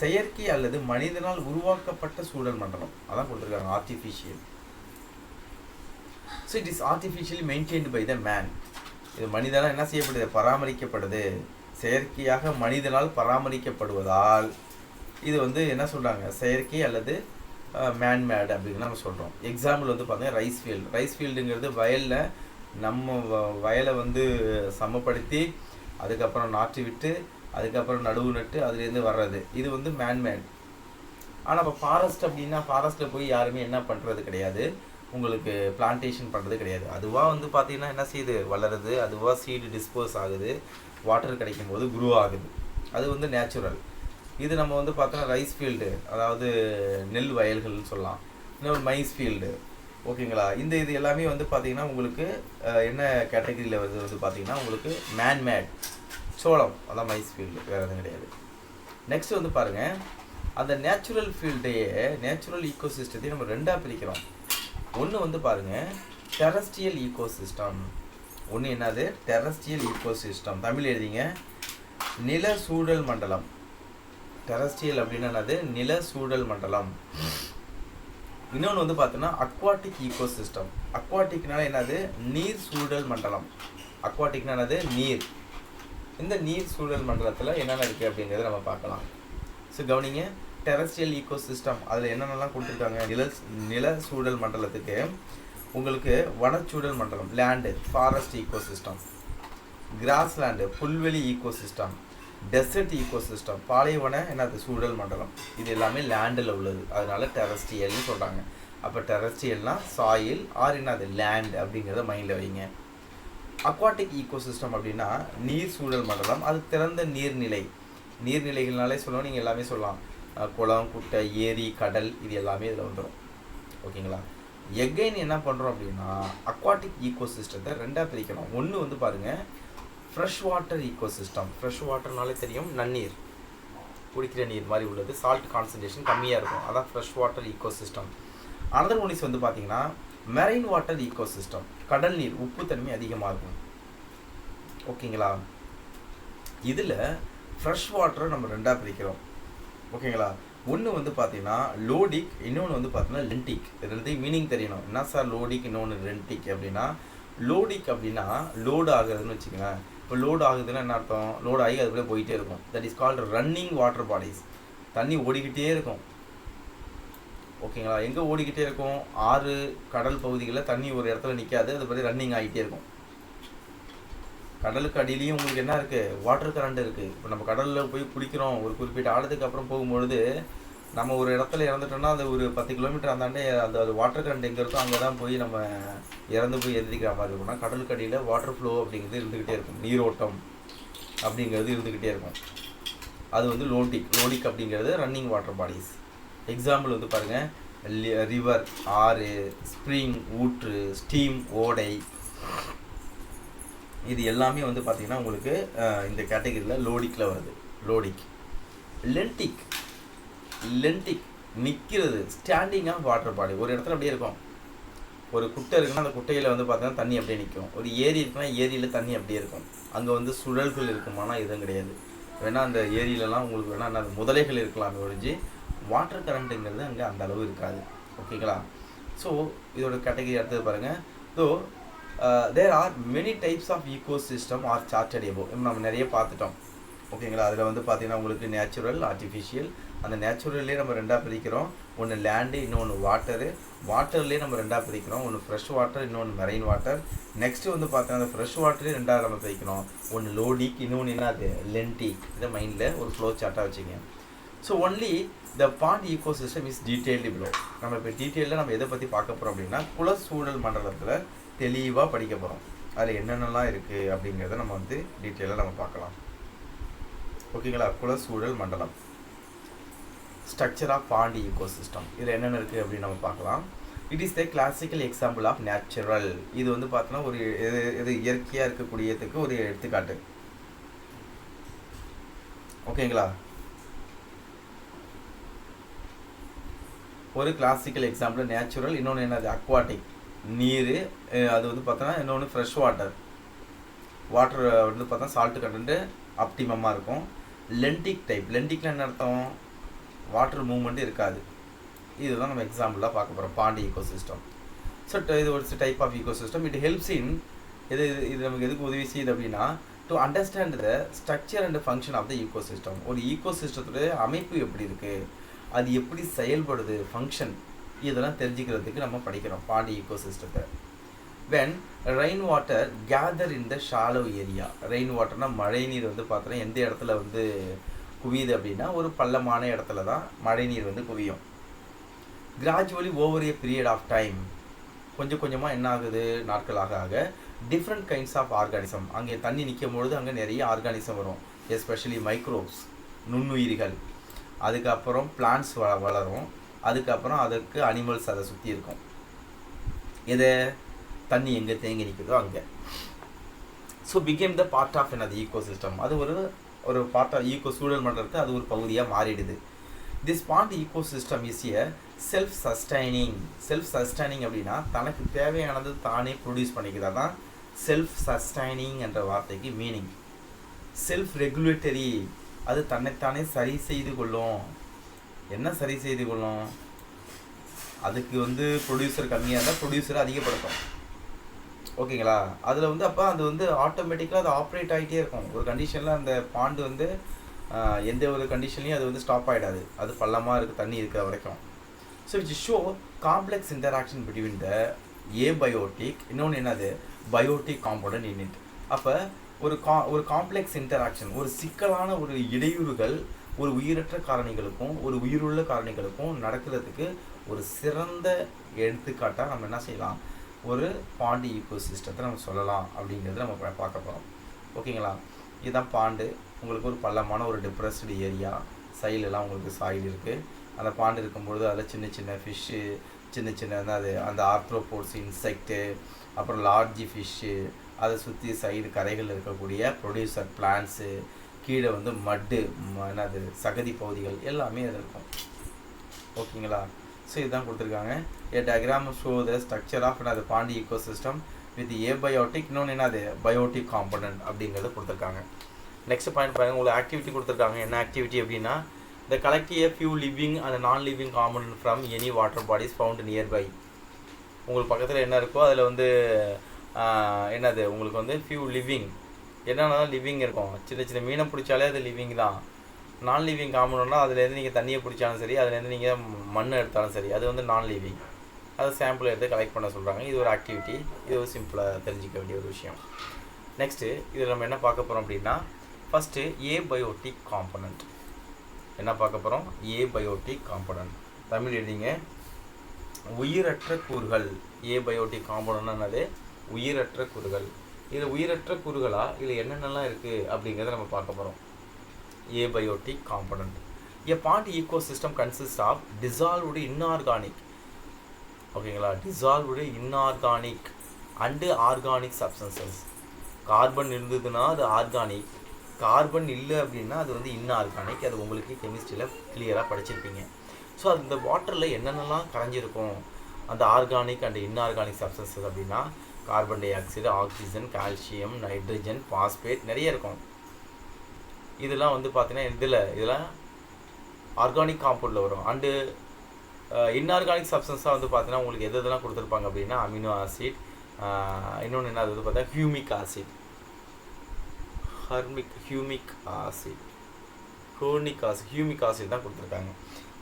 செயற்கை அல்லது மனிதனால் உருவாக்கப்பட்ட சூழல் மண்டலம். அதான் கொடுத்துருக்காங்க artificial. So it is artificially maintained by the man. இது மனிதனால் என்ன செய்யப்படுது? பராமரிக்கப்படுது. செயற்கையாக மனிதனால் பராமரிக்கப்படுவதால் இது வந்து என்ன சொல்கிறாங்க? செயற்கை அல்லது மேன்மேடு அப்படின்னு நம்ம சொல்கிறோம். எக்ஸாம்பிள் வந்து பார்த்தீங்கன்னா ரைஸ் ஃபீல்டு. ரைஸ் ஃபீல்டுங்கிறது வயலில் நம்ம வயலை வந்து சமப்படுத்தி அதுக்கப்புறம் நாற்று விட்டு அதுக்கப்புறம் நடுவு நட்டு அதுலேருந்து வர்றது. இது வந்து மேன்மேட். ஆனால் இப்போ ஃபாரஸ்ட் அப்படின்னா ஃபாரஸ்ட்டில் போய் யாருமே என்ன பண்ணுறது கிடையாது. உங்களுக்கு பிளான்டேஷன் பண்ணுறது கிடையாது. அதுவாக வந்து பார்த்திங்கன்னா என்ன செய்யுது? வளருது. அதுவாக சீடு டிஸ்போஸ் ஆகுது. வாட்டர் கிடைக்கும் போது குரோ ஆகுது. அது வந்து நேச்சுரல். இது நம்ம வந்து பார்த்தோன்னா ரைஸ் ஃபீல்டு, அதாவது நெல் வயல்கள்னு சொல்லலாம். இன்னொரு மைஸ் ஃபீல்டு. ஓகேங்களா? இது எல்லாமே வந்து பார்த்திங்கன்னா உங்களுக்கு என்ன கேட்டகரியில் வருது வந்து பார்த்திங்கன்னா உங்களுக்கு மேன்மேட். சோளம் அதான் மைஸ் ஃபீல்டு, வேறு எதுவும் கிடையாது. நெக்ஸ்ட் வந்து பாருங்கள், அந்த நேச்சுரல் ஃபீல்டையே நேச்சுரல் ஈகோசிஸ்டத்தையும் நம்ம ரெண்டாக பிரிக்கிறோம். ஒன்று வந்து பாருங்கள் டெரஸ்ட்ரியல் ஈகோசிஸ்டம். ஒன்று என்னது? Terrestrial ecosystem. தமிழ் எழுதிங்க. நில சூழல் மண்டலம். டெரஸ்ட்ரியல் அப்படின்னா என்னது? நில சூழல் மண்டலம். இன்னொன்று வந்து பார்த்தோன்னா அக்வாட்டிக் ஈகோசிஸ்டம். அக்வாட்டிக்னால என்னது? நீர் சூழல் மண்டலம். அக்வாட்டிக்னா என்னது? நீர். இந்த நீர் சூழல் மண்டலத்தில் என்னென்ன இருக்குது அப்படிங்கிறத நம்ம பார்க்கலாம். ஸோ கவனிங்க. டெரஸ்ட்ரியல் ஈகோசிஸ்டம் அதில் என்னென்னலாம் கொடுத்துருக்காங்க? நில சூழல் மண்டலத்துக்கு உங்களுக்கு வனச்சூழல் மண்டலம், லேண்டு, ஃபாரஸ்ட் ஈகோசிஸ்டம். கிராஸ்லேண்டு புல்வெளி ஈகோசிஸ்டம், டெசர்ட் ஈகோசிஸ்டம் பாலைவன என்னது சூழல் மண்டலம், இது எல்லாமே லேண்டில் உள்ளது, அதனால டெரஸ்ட்ரியல்னு சொல்கிறாங்க. அப்போ டெரஸ்ட்ரியல்னால் சாயில் ஆர் என்னது லேண்ட் அப்படிங்கிறத மைண்டில் வைங்க. அக்வாட்டிக் ஈகோசிஸ்டம் அப்படின்னா நீர் சூழல் மண்டலம், அது திறந்த நீர்நிலை, நீர்நிலைகள்னாலே சொல்லணும், நீங்கள் எல்லாமே சொல்லலாம், குளம், குட்டை, ஏரி, கடல், இது எல்லாமே இதில் வந்துடும். ஓகேங்களா. எகைன் என்ன பண்ணுறோம் அப்படின்னா அக்வாட்டிக் ஈகோசிஸ்டத்தை ரெண்டாக பிரிக்கணும். ஒன்று வந்து பாருங்கள் ஃப்ரெஷ் வாட்டர் ஈகோசிஸ்டம், ஃப்ரெஷ் வாட்டர்னாலே தெரியும் நன்னீர், குடிக்கிற நீர் மாதிரி உள்ளது, சால்ட் கான்சன்ட்ரேஷன் கம்மியாக இருக்கும், அதான் fresh water ecosystem. Another one is வந்து பார்த்தீங்கன்னா மெரைன் வாட்டர் ஈகோசிஸ்டம், கடல் நீர் உப்புத்தன்மை அதிகமாக இருக்கும். ஓகேங்களா. இதில் ஃப்ரெஷ் வாட்டரை நம்ம ரெண்டாக பிரிக்கிறோம். ஓகேங்களா. ஒன்று வந்து பார்த்தீங்கன்னா லோடிக், இன்னொன்று வந்து பார்த்தீங்கன்னா லென்டிக். இது ரெண்டையும் மீனிங் தெரியணும். என்ன சார் லோடிக், இன்னொன்று லென்டிக் அப்படின்னா, லோடிக் அப்படின்னா லோடு ஆகுதுன்னு வச்சுக்கோங்களேன். இப்போ லோடு ஆகுதுன்னா என்ன அர்த்தம், லோடு ஆகி அதுக்குள்ளே போயிட்டே இருக்கும், that is called running water bodies, தண்ணி ஓடிக்கிட்டே இருக்கும். ஓகேங்களா. எங்கே ஓடிக்கிட்டே இருக்கும், ஆறு கடல் பகுதிகளில் தண்ணி ஒரு இடத்துல நிற்காது, அது பற்றி ரன்னிங் ஆகிட்டே இருக்கும். கடலுக்கு அடியிலையும் உங்களுக்கு என்ன இருக்குது, வாட்டர் கரண்ட் இருக்குது. இப்போ நம்ம கடலில் போய் குளிக்கிறோம், ஒரு குறிப்பிட்ட ஆழத்துக்கு அப்புறம் போகும்பொழுது நம்ம ஒரு இடத்துல இறந்துட்டோம்னா அது ஒரு 10 கிலோமீட்டர் அந்தாண்டே அது வாட்டர் கரண்ட் எங்கே இருக்கோ அங்கே தான் போய் நம்ம இறந்து போய் எழுதிக்கிற மாதிரி இருக்கும்னா, கடலுக்கு அடியில் வாட்டர் ஃப்ளோ அப்படிங்கிறது இருந்துக்கிட்டே இருக்கும், நீரோட்டம் அப்படிங்கிறது இருந்துக்கிட்டே இருக்கும். அது வந்து லோடிக் அப்படிங்கிறது ரன்னிங் வாட்டர் பாடிஸ். எக்ஸாம்பிள் வந்து பாருங்கள் ரிவர், ஆறு, ஸ்ப்ரிங், ஊற்று, ஸ்டீம், ஓடை, இது எல்லாமே வந்து பார்த்திங்கன்னா உங்களுக்கு இந்த கேட்டகரியில் லோடிக்கில் வருது. லோடிக். லென்டிக் நிற்கிறது, ஸ்டாண்டிங் ஆஃப் வாட்டர் பாடி, ஒரு இடத்துல அப்படியே இருக்கும். ஒரு குட்டை இருக்குன்னா அந்த குட்டையில் வந்து பார்த்தீங்கன்னா தண்ணி அப்படியே நிற்கும். ஒரு ஏரி இருக்குன்னா ஏரியில் தண்ணி அப்படியே இருக்கும். அங்கே வந்து சுழல்கள் இருக்குமானா எதுவும் கிடையாது. வேணால் அந்த ஏரியிலலாம் உங்களுக்கு வேணால் அந்த முதலைகள் இருக்கலாமே ஒழிஞ்சு வாட்டர் கரண்ட்டுங்கிறது அங்கே அந்த அளவு இருக்காது. ஓகேங்களா. ஸோ இதோட கேட்டகரி அடுத்தது பாருங்கள். So there are many types of ecosystem are charted above, நம்ம நிறைய பார்த்துட்டோம். ஓகேங்களா. அதில் வந்து பார்த்திங்கன்னா உங்களுக்கு நேச்சுரல், ஆர்டிஃபிஷியல். அந்த நேச்சுரல்லே நம்ம ரெண்டாக பிரிக்கிறோம், ஒன்று லேண்டு, இன்னொன்று வாட்டரு. வாட்டர்லேயே நம்ம ரெண்டாக பிரிக்கிறோம், ஒன்று ஃப்ரெஷ் வாட்டர், இன்னொன்று மெரைன் வாட்டர். நெக்ஸ்ட்டு வந்து பார்த்தீங்கன்னா அந்த ஃப்ரெஷ் வாட்டரே ரெண்டாக நம்ம பிரிக்கிறோம், ஒன்று லோடிக், இன்னொன்று என்ன அது லென்டிக். இதை மைண்டில் ஒரு ஃப்ளோ சார்ட்டாக வச்சுங்க. So only the pond ecosystem is detailed below. நம்ம இப்போ டீட்டெயிலில் நம்ம எதை பற்றி பார்க்க போகிறோம் அப்படின்னா குலசூழல் மண்டலத்தில் தெளிவாக படிக்க போகிறோம். அதில் என்னென்னலாம் இருக்குது அப்படிங்கிறத நம்ம வந்து டீட்டெயிலாக நம்ம பார்க்கலாம். ஓகேங்களா. குலசூழல் மண்டலம், ஸ்ட்ரக்சர் ஆஃப் பாண்ட் ஈகோசிஸ்டம், இதில் என்னென்ன இருக்குது அப்படின்னு நம்ம பார்க்கலாம். It is the classical example of natural. இது வந்து பார்த்தோன்னா ஒரு இது இயற்கையாக இருக்கக்கூடியதுக்கு ஒரு எடுத்துக்காட்டு. ஓகேங்களா. ஒரு கிளாசிக்கல் எக்ஸாம்பிள் நேச்சுரல், இன்னொன்று என்னது அக்வாட்டிக் நீர், அது வந்து பார்த்தோன்னா இன்னொன்று ஃப்ரெஷ் வாட்டர் வந்து பார்த்தா சால்ட்டு கண்டென்ட்டு ஆப்டிமமாக இருக்கும். லென்டிக் டைப், லென்டிக்கில் என்ன அர்த்தம், வாட்டர் மூவ்மெண்ட் இருக்காது. இதுதான் நம்ம எக்ஸாம்பிளாக பார்க்க போகிறோம் பாண்ட் ஈகோசிஸ்டம். ஸோ இது ஒரு type of ecosystem. It helps in இது நமக்கு எதுக்கு உதவி செய்யுது அப்படின்னா to understand the structure and function of the ecosystem. ஒரு ஈகோசிஸ்டத்துடைய அமைப்பு எப்படி இருக்குது, அது எப்படி செயல்படுது, ஃபங்க்ஷன், இதெல்லாம் தெரிஞ்சுக்கிறதுக்கு நம்ம படிக்கிறோம் பாண்ட் ஈகோசிஸ்டத்தை. When rain water gather in the shallow area, rain வாட்டர்னால் மழை நீர் வந்து பார்த்தோன்னா எந்த இடத்துல வந்து குவியுது அப்படின்னா ஒரு பள்ளமான இடத்துல தான் மழை நீர் வந்து குவியும். Gradually over a period of time, கொஞ்சம் கொஞ்சமாக என்ன ஆகுது, நாட்களாக ஆக டிஃப்ரெண்ட் கைண்ட்ஸ் ஆஃப் ஆர்கானிசம், அங்கே தண்ணி நிற்கும் பொழுது அங்கே நிறைய ஆர்கானிசம் வரும், எஸ்பெஷலி மைக்ரோப்ஸ், நுண்ணுயிரிகள். அதுக்கப்புறம் பிளான்ட்ஸ் வளரும், அதுக்கப்புறம் அதுக்கு அனிமல்ஸ் அதை சுற்றி இருக்கும். எதை, தண்ணி எங்கே தேங்கி நிற்குதோ அங்கே. So become the part of என்னது ஈகோசிஸ்டம், அது ஒரு பார்ட் ஆஃப் ஈகோ சூழல் மண்டலத்தை அது ஒரு பகுதியாக மாறிடுது. This bond ecosystem is a self sustaining அப்படின்னா தனக்கு தேவையானது தானே ப்ரொடியூஸ் பண்ணிக்கிறதா தான் செல்ஃப் சஸ்டைனிங் என்ற வார்த்தைக்கு மீனிங். செல்ஃப் ரெகுலேட்டரி, அது தன்னைத்தானே சரி செய்து கொள்ளும். என்ன சரி செய்து கொள்ளும், அதுக்கு வந்து ப்ரொடியூசர் கம்மியாக இருந்தால் ப்ரொடியூசரை அதிகப்படுத்தும். ஓகேங்களா. அதில் வந்து அப்போ அது வந்து ஆட்டோமேட்டிக்காக அது ஆப்ரேட் ஆகிட்டே இருக்கும். ஒரு கண்டிஷனில் அந்த பாண்டு வந்து எந்த ஒரு கண்டிஷன்லையும் அது வந்து ஸ்டாப் ஆகிடாது, அது பள்ளமாக இருக்குது தண்ணி இருக்கிற வரைக்கும். So which show complex interaction between the abiotic, இன்னொன்று என்னது பயோட்டிக் காம்பவுண்ட் இன் இட். அப்போ ஒரு காம்ப்ளெக்ஸ் இன்டராக்ஷன், ஒரு சிக்கலான ஒரு இடையூறுகள் ஒரு உயிரற்ற காரணிகளுக்கும் ஒரு உயிருள்ள காரணிகளுக்கும் நடக்கிறதுக்கு ஒரு சிறந்த எடுத்துக்காட்டாக நம்ம என்ன செய்யலாம், ஒரு பாண்டு ஈக்கோ சிஸ்டத்தை நம்ம சொல்லலாம் அப்படிங்கிறத நம்ம பார்க்க போகிறோம். ஓகேங்களா? இதுதான் பாண்டு. உங்களுக்கு ஒரு பள்ளமான ஒரு டிப்ரெஸ்டு ஏரியா, சைலெலாம் உங்களுக்கு சாயில் இருக்குது. அந்த பாண்டு இருக்கும்பொழுது அதில் சின்ன சின்ன ஃபிஷ்ஷு, சின்ன சின்ன அது அந்த ஆர்த்ரோபோட்ஸ் இன்செக்ட்டு, அப்புறம் லார்ஜி ஃபிஷ்ஷு, அதை சுற்றி சைடு கரைகளில் இருக்கக்கூடிய ப்ரொடியூசர் பிளான்ட்ஸு, கீழே வந்து மட்டு என்னது சகதி பகுதிகள் எல்லாமே அதில் இருக்கும். ஓகேங்களா? ஸோ இதுதான் கொடுத்துருக்காங்க. A diagram show the structure of என்னது pond ecosystem with abiotic இன்னொன்று என்னது பயோட்டிக் காம்பனன்ட் அப்படிங்கிறத கொடுத்துருக்காங்க. நெக்ஸ்ட் பாயிண்ட் பாருங்கள், உங்களுக்கு ஆக்டிவிட்டி கொடுத்துருக்காங்க. என்ன ஆக்டிவிட்டி அப்படின்னா, the collect a few living and non living component from any water bodies found nearby. உங்களுக்கு பக்கத்தில் என்ன இருக்கோ அதில் வந்து என்னது உங்களுக்கு வந்து ஃபியூ லிவிங் என்னென்னா லிவிங் இருக்கும். சின்ன சின்ன மீனை பிடிச்சாலே அது லிவிங் தான். நான் லிவிங் காம்பனம்னா அதுலேருந்து நீங்கள் தண்ணியை பிடிச்சாலும் சரி, அதுலேருந்து நீங்கள் மண் எடுத்தாலும் சரி, அது வந்து நான் லிவிங். அதை சாம்பிள் எடுத்து கலெக்ட் பண்ண சொல்கிறாங்க. இது ஒரு ஆக்டிவிட்டி, இது ஒரு சிம்பிளாக தெரிஞ்சிக்க வேண்டிய ஒரு விஷயம். நெக்ஸ்ட்டு இதில் நம்ம என்ன பார்க்க போகிறோம் அப்படின்னா, ஃபஸ்ட்டு ஏபயோட்டிக் காம்பனண்ட் என்ன பார்க்க போகிறோம். ஏபயோட்டிக் காம்பனண்ட் தமிழ் எழுதிங்க, உயிரற்ற கூறுகள். ஏபயோட்டிக் காம்பனன்ட்னா என்னது, உயிரற்ற கூறுகள். இதில் உயிரற்ற கூறுகளா இல்லை என்னென்னலாம் இருக்குது அப்படிங்கிறத நம்ம பார்க்க போகிறோம். Abiotic component. A pond ecosystem consist of dissolved inorganic, ஓகேங்களா, dissolved inorganic and organic substances. Carbon இருந்ததுன்னா அது ஆர்கானிக், கார்பன் இல்லை அப்படின்னா அது வந்து இன்ஆர்கானிக். அது உங்களுக்கு கெமிஸ்ட்ரியில் கிளியராக படிச்சிருப்பீங்க. ஸோ அந்த வாட்டரில் என்னென்னலாம் கரைஞ்சிருக்கும் அந்த ஆர்கானிக் அண்ட் இன்ஆர்கானிக் சப்ஸ்டன்சஸ் அப்படின்னா, carbon di oxide, oxygen, calcium, nitrogen, phosphate நிறைய இருக்கும். இதெல்லாம் வந்து பார்த்தீங்கன்னா இதெல்லாம் ஆர்கானிக் காம்பவுண்டில் வரும். அண்டு இன்ஆர்கானிக் சப்ஸ்டன்ஸாக வந்து பார்த்தீங்கன்னா உங்களுக்கு எதெல்லாம் கொடுத்துருப்பாங்க அப்படின்னா, அமினோ ஆசிட், இன்னொன்று என்ன அது வந்து பார்த்தா ஹியூமிக் ஆசிட், ஹியூமிக் ஆசிட் தான் கொடுத்துருக்காங்க.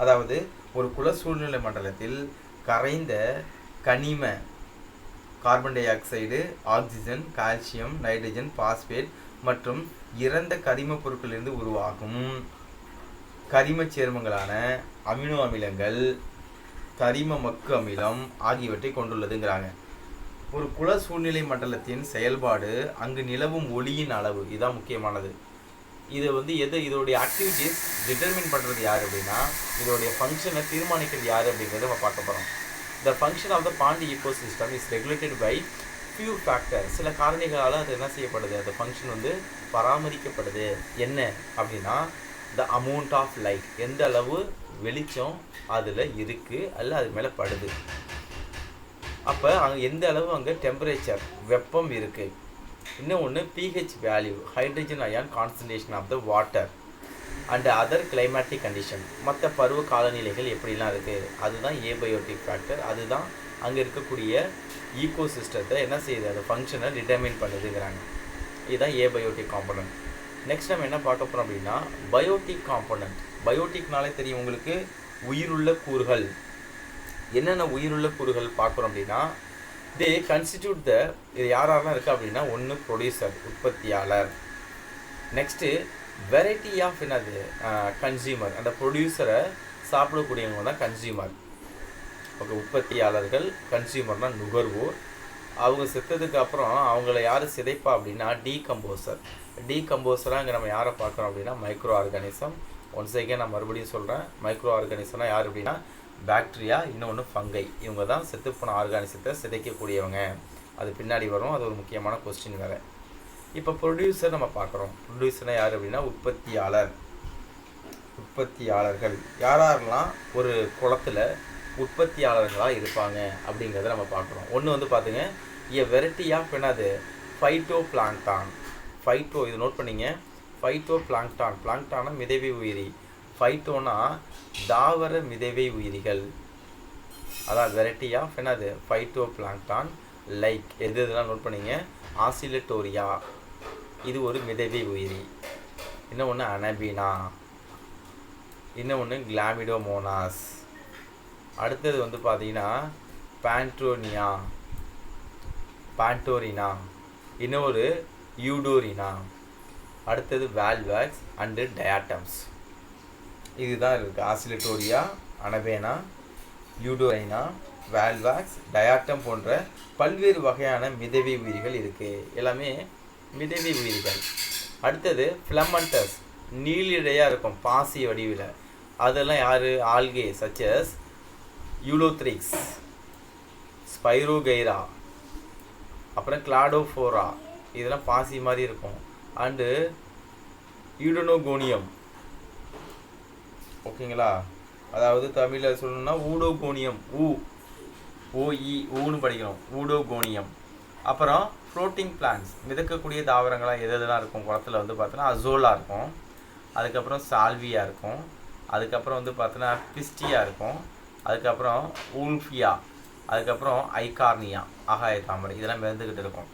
அதாவது ஒரு குல சூழ்நிலை மண்டலத்தில் கரைந்த கனிம carbon di oxide, oxygen, calcium, nitrogen, phosphate மற்றும் இறந்த கரிம பொருட்களிலிருந்து உருவாகும் கரிம சேர்மங்களான அமினோ அமிலங்கள், கரிம மக்கு அமிலம் ஆகியவற்றை கொண்டுள்ளதுங்கிறாங்க. ஒரு குல சூழ்நிலை மண்டலத்தின் செயல்பாடு அங்கு நிலவும் ஒளியின் அளவு, இதுதான் முக்கியமானது. இது வந்து இதோடைய ஆக்டிவிட்டீஸ் டிட்டர்மின் பண்ணுறது யார் அப்படின்னா, இதோடைய ஃபங்க்ஷனை தீர்மானிக்கிறது யார் அப்படிங்கிறத நம்ம பார்க்க போகிறோம். The function of the pond ecosystem is regulated by few factors. சில காரணிகளால் அது என்ன செய்யப்படுது, அந்த ஃபங்க்ஷன் வந்து பராமரிக்கப்படுது. என்ன அப்படின்னா, the amount of light, எந்த அளவு வெளிச்சம் அதில் இருக்குது அல்ல அது மேலே படுது, அப்போ அங்கே எந்த அளவு அங்கே டெம்பரேச்சர் வெப்பம் இருக்குது. இன்னொன்று pH value, hydrogen ion concentration of the water and other climatic condition, மற்ற பருவ காலநிலைகள் எப்படிலாம் இருக்குது, அதுதான் ஏபயோட்டிக் ஃபேக்டர். அதுதான் அங்கே இருக்கக்கூடிய ஈக்கோ சிஸ்டத்தை என்ன செய்யுது, அந்த ஃபங்க்ஷனை டிட்டர்மின் பண்ணுதுங்கிறாங்க. இதுதான் ஏபயோட்டிக் காம்பனன்ட். நெக்ஸ்ட் நம்ம என்ன பார்க்க போகிறோம் அப்படின்னா, பயோட்டிக் காம்பனன்ட். பயோட்டிக்னாலே தெரியும் உங்களுக்கு, உயிருள்ள கூறுகள். என்னென்ன உயிருள்ள கூறுகள் பார்க்குறோம் அப்படின்னா, தே கன்ஸ்டிடியூட் த, இது யாரெல்லாம் இருக்குது அப்படின்னா, ஒன்று ப்ரொடியூசர் உற்பத்தியாளர், நெக்ஸ்ட்டு வெரைட்டி ஆஃப் என்னது கன்சியூமர், அந்த ப்ரொடியூசரை சாப்பிடக்கூடியவங்க தான் கன்சியூமர். ஓகே, உற்பத்தியாளர்கள், கன்சியூமர்னால் நுகர்வோர். அவங்க செத்ததுக்கு அப்புறம் அவங்கள யார் சிதைப்பா அப்படின்னா டீகம்போசர். டீகம்போசராக இங்கே நம்ம யாரை பார்க்குறோம் அப்படின்னா மைக்ரோ ஆர்கானிசம். ஒன்ஸ் அகேன் நான் மறுபடியும் சொல்கிறேன், மைக்ரோ ஆர்கானிசம்னா யார் அப்படின்னா பாக்டீரியா, இன்னொன்று ஃபங்கை. இவங்க தான் செத்துப்போன ஆர்கானிசத்தை சிதைக்கக்கூடியவங்க. அது பின்னாடி வரும், அது ஒரு முக்கியமான கொஸ்டின் வேறு. இப்போ ப்ரொடியூசர் நம்ம பார்க்குறோம். ப்ரொடியூசர்னால் யார் அப்படின்னா உற்பத்தியாளர். உற்பத்தியாளர்கள் யாரெல்லாம் ஒரு குளத்தில் உற்பத்தியாளர்களாக இருப்பாங்க அப்படிங்கிறத நம்ம பார்க்குறோம். ஒன்று வந்து பார்த்துங்க, ஏ வெரைட்டி ஆஃப் என்னது ஃபைட்டோ பிளாங்டான். ஃபைட்டோ, இது நோட் பண்ணிங்க, ஃபைட்டோ பிளாங்டான். பிளாங்டானா மிதவை உயிரி, ஃபைட்டோனா தாவர மிதவை உயிரிகள். அதான் வெரைட்டி ஆஃப் என்னது ஃபைட்டோ பிளாங்டான். லைக் எது இதெல்லாம் நோட் பண்ணிங்க, ஆசிலட்டோரியா, இது ஒரு மிதவை உயிரி. இன்னொன்று அனபீனா, இன்னொன்று கிளாமிடோமோனாஸ். அடுத்தது வந்து பார்த்தீங்கன்னா பான்டோரினா, இன்னொரு யூடோரினா, அடுத்தது வேல்வாக்ஸ் அண்டு டயாட்டம்ஸ். இதுதான் இருக்குது. ஆசிலேட்டோரியா, அனபேனா, யூடோரைனா, வேல்வாக்ஸ், டயாட்டம் போன்ற பல்வேறு வகையான மிதவை உயிரிகள் இருக்குது. எல்லாமே மிதவை உயிரிகள். அடுத்தது ஃபிலமெண்டஸ், நீளிடையாக இருக்கும் பாசி வடிவில். அதெல்லாம் யார்? ஆல்கே சச்சஸ் யூலோத்ரிக்ஸ், ஸ்பைரோகைரா, அப்புறம் கிளாடோஃபோரா, இதெல்லாம் பாசி மாதிரி இருக்கும். அண்டு யூடனோகோனியம், ஓகேங்களா? அதாவது தமிழில் சொல்லணும்னா ஊடோகோனியம், ஊன்னு படிக்கணும், ஊடோகோனியம். அப்புறம் ஃப்ளோட்டிங் பிளான்ஸ், மிதக்கக்கூடிய தாவரங்களாக எதெல்லாம் இருக்கும் குளத்தில் வந்து பார்த்தோன்னா அசோலா இருக்கும், அதுக்கப்புறம் சால்வியா இருக்கும், அதுக்கப்புறம் வந்து பார்த்தோன்னா பிஸ்டியா இருக்கும், அதுக்கப்புறம் ஊல்ஃபியா, அதுக்கப்புறம் ஐகார்னியா, ஆகாய தாமரை, இதெல்லாம் மிதந்துக்கிட்டு இருக்கும்.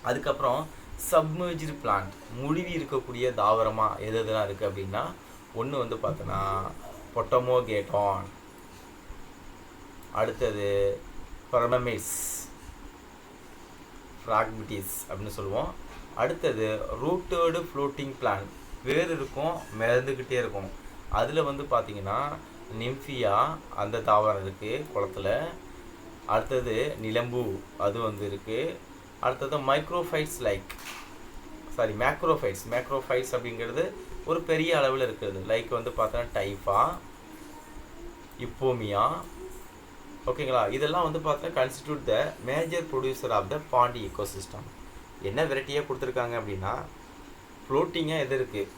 அதுக்கப்புறம் சப்மர்ஜ்டு பிளான்ட், மூழ்கி இருக்கக்கூடிய தாவரமாக எதெல்லாம் இருக்குது அப்படின்னா ஒன்று வந்து பார்த்தோன்னா பொட்டமோகேட்டான், அடுத்தது பர்மமிஸ் ஃப்ராக்மிட்டிஸ் அப்படின்னு சொல்லுவோம். அடுத்தது ரூட்டேடு ஃப்ளோட்டிங் பிளான்ட், வேறு இருக்கும், மிதந்துக்கிட்டே இருக்கும். அதில் வந்து பார்த்திங்கன்னா நிம்ஃபியா, அந்த தாவரம் இருக்குது குளத்தில். அடுத்தது நிலம்பு, அது வந்து இருக்குது. அடுத்தது மேக்ரோஃபைட்ஸ் அப்படிங்கிறது ஒரு பெரிய அளவில் இருக்கிறது. லைக் வந்து பார்த்தோன்னா டைஃபா, இப்போமியா, ஓகேங்களா? இதெல்லாம் வந்து பார்த்தோன்னா constitute the major producer of the pond ecosystem. என்ன வெரைட்டியாக கொடுத்துருக்காங்க அப்படின்னா ஃப்ளோட்டிங்காக எது இருக்குது,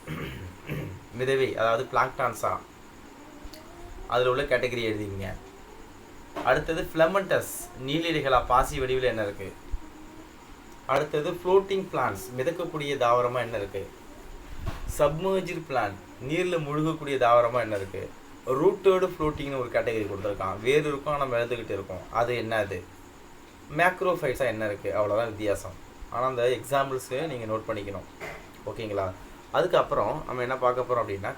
மிதவை, அதாவது பிளாங்டான்ஸா, அதில் உள்ள கேட்டகரி எழுதிங்க. அடுத்தது ஃபிலமெண்டஸ், நீலிடைகளா, பாசி வடிவில் என்ன இருக்குது. அடுத்தது ஃப்ளோட்டிங் பிளான்ஸ், மிதக்கக்கூடிய தாவரமாக என்ன இருக்குது. சப்மர்ஜ்டு பிளான்ட், நீரில் முழுகக்கூடிய தாவரமாக என்ன இருக்குது. ரூட்டோடு ஃப்ளோட்டிங்னு ஒரு கேட்டகரி கொடுத்துருக்கான், வேறு இருக்கும் ஆனால் மிதந்துக்கிட்டு இருக்கும், அது என்ன. அது மேக்ரோஃபைட்ஸாக என்ன இருக்குது, அவ்வளோதான் வித்தியாசம். ஆனால் அந்த எக்ஸாம்பிள்ஸு நீங்கள் நோட் பண்ணிக்கணும், ஓகேங்களா? அதுக்கப்புறம் நம்ம என்ன பார்க்க போகிறோம் அப்படின்னா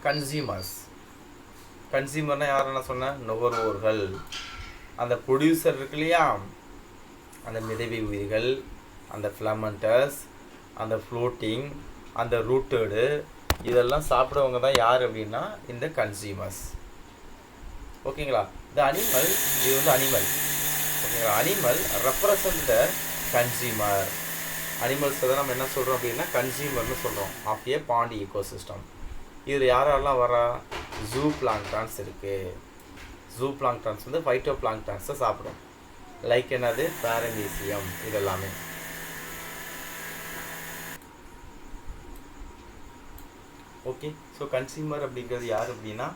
கன்சியூமர்னால் யார் என்ன சொன்ன, நுகர்வோர்கள். அந்த ப்ரொடியூசர் இருக்கு இல்லையா, அந்த மிதவை உயிர்கள், அந்த ஃபிலமெண்டஸ், அந்த ஃப்ளோட்டிங், அந்த ரூட்டடு, இதெல்லாம் சாப்பிடுறவங்க தான் யார் அப்படின்னா இந்த கன்சியூமர்ஸ், ஓகேங்களா? இந்த அனிமல், இது வந்து அனிமல், ஓகேங்களா? Animal represent the consumer. அனிமல்ஸை தான் நம்ம என்ன சொல்கிறோம் அப்படின்னா கன்சியூமர்னு சொல்கிறோம் ஆஃப் ஏ பாண்ட் ஈகோசிஸ்டம். இதில் யாரெல்லாம் வரா, ஜூ பிளாங்டான்ஸ் இருக்குது. ஜூ பிளாங்டான்ஸ் வந்து ஃபைட்டோ பிளாங்டான்ஸை சாப்பிடும். லைக் என்னது, பாரமீசியம், இதெல்லாமே. ஓகே, ஸோ கன்சியூமர் அப்படிங்கிறது யார் அப்படின்னா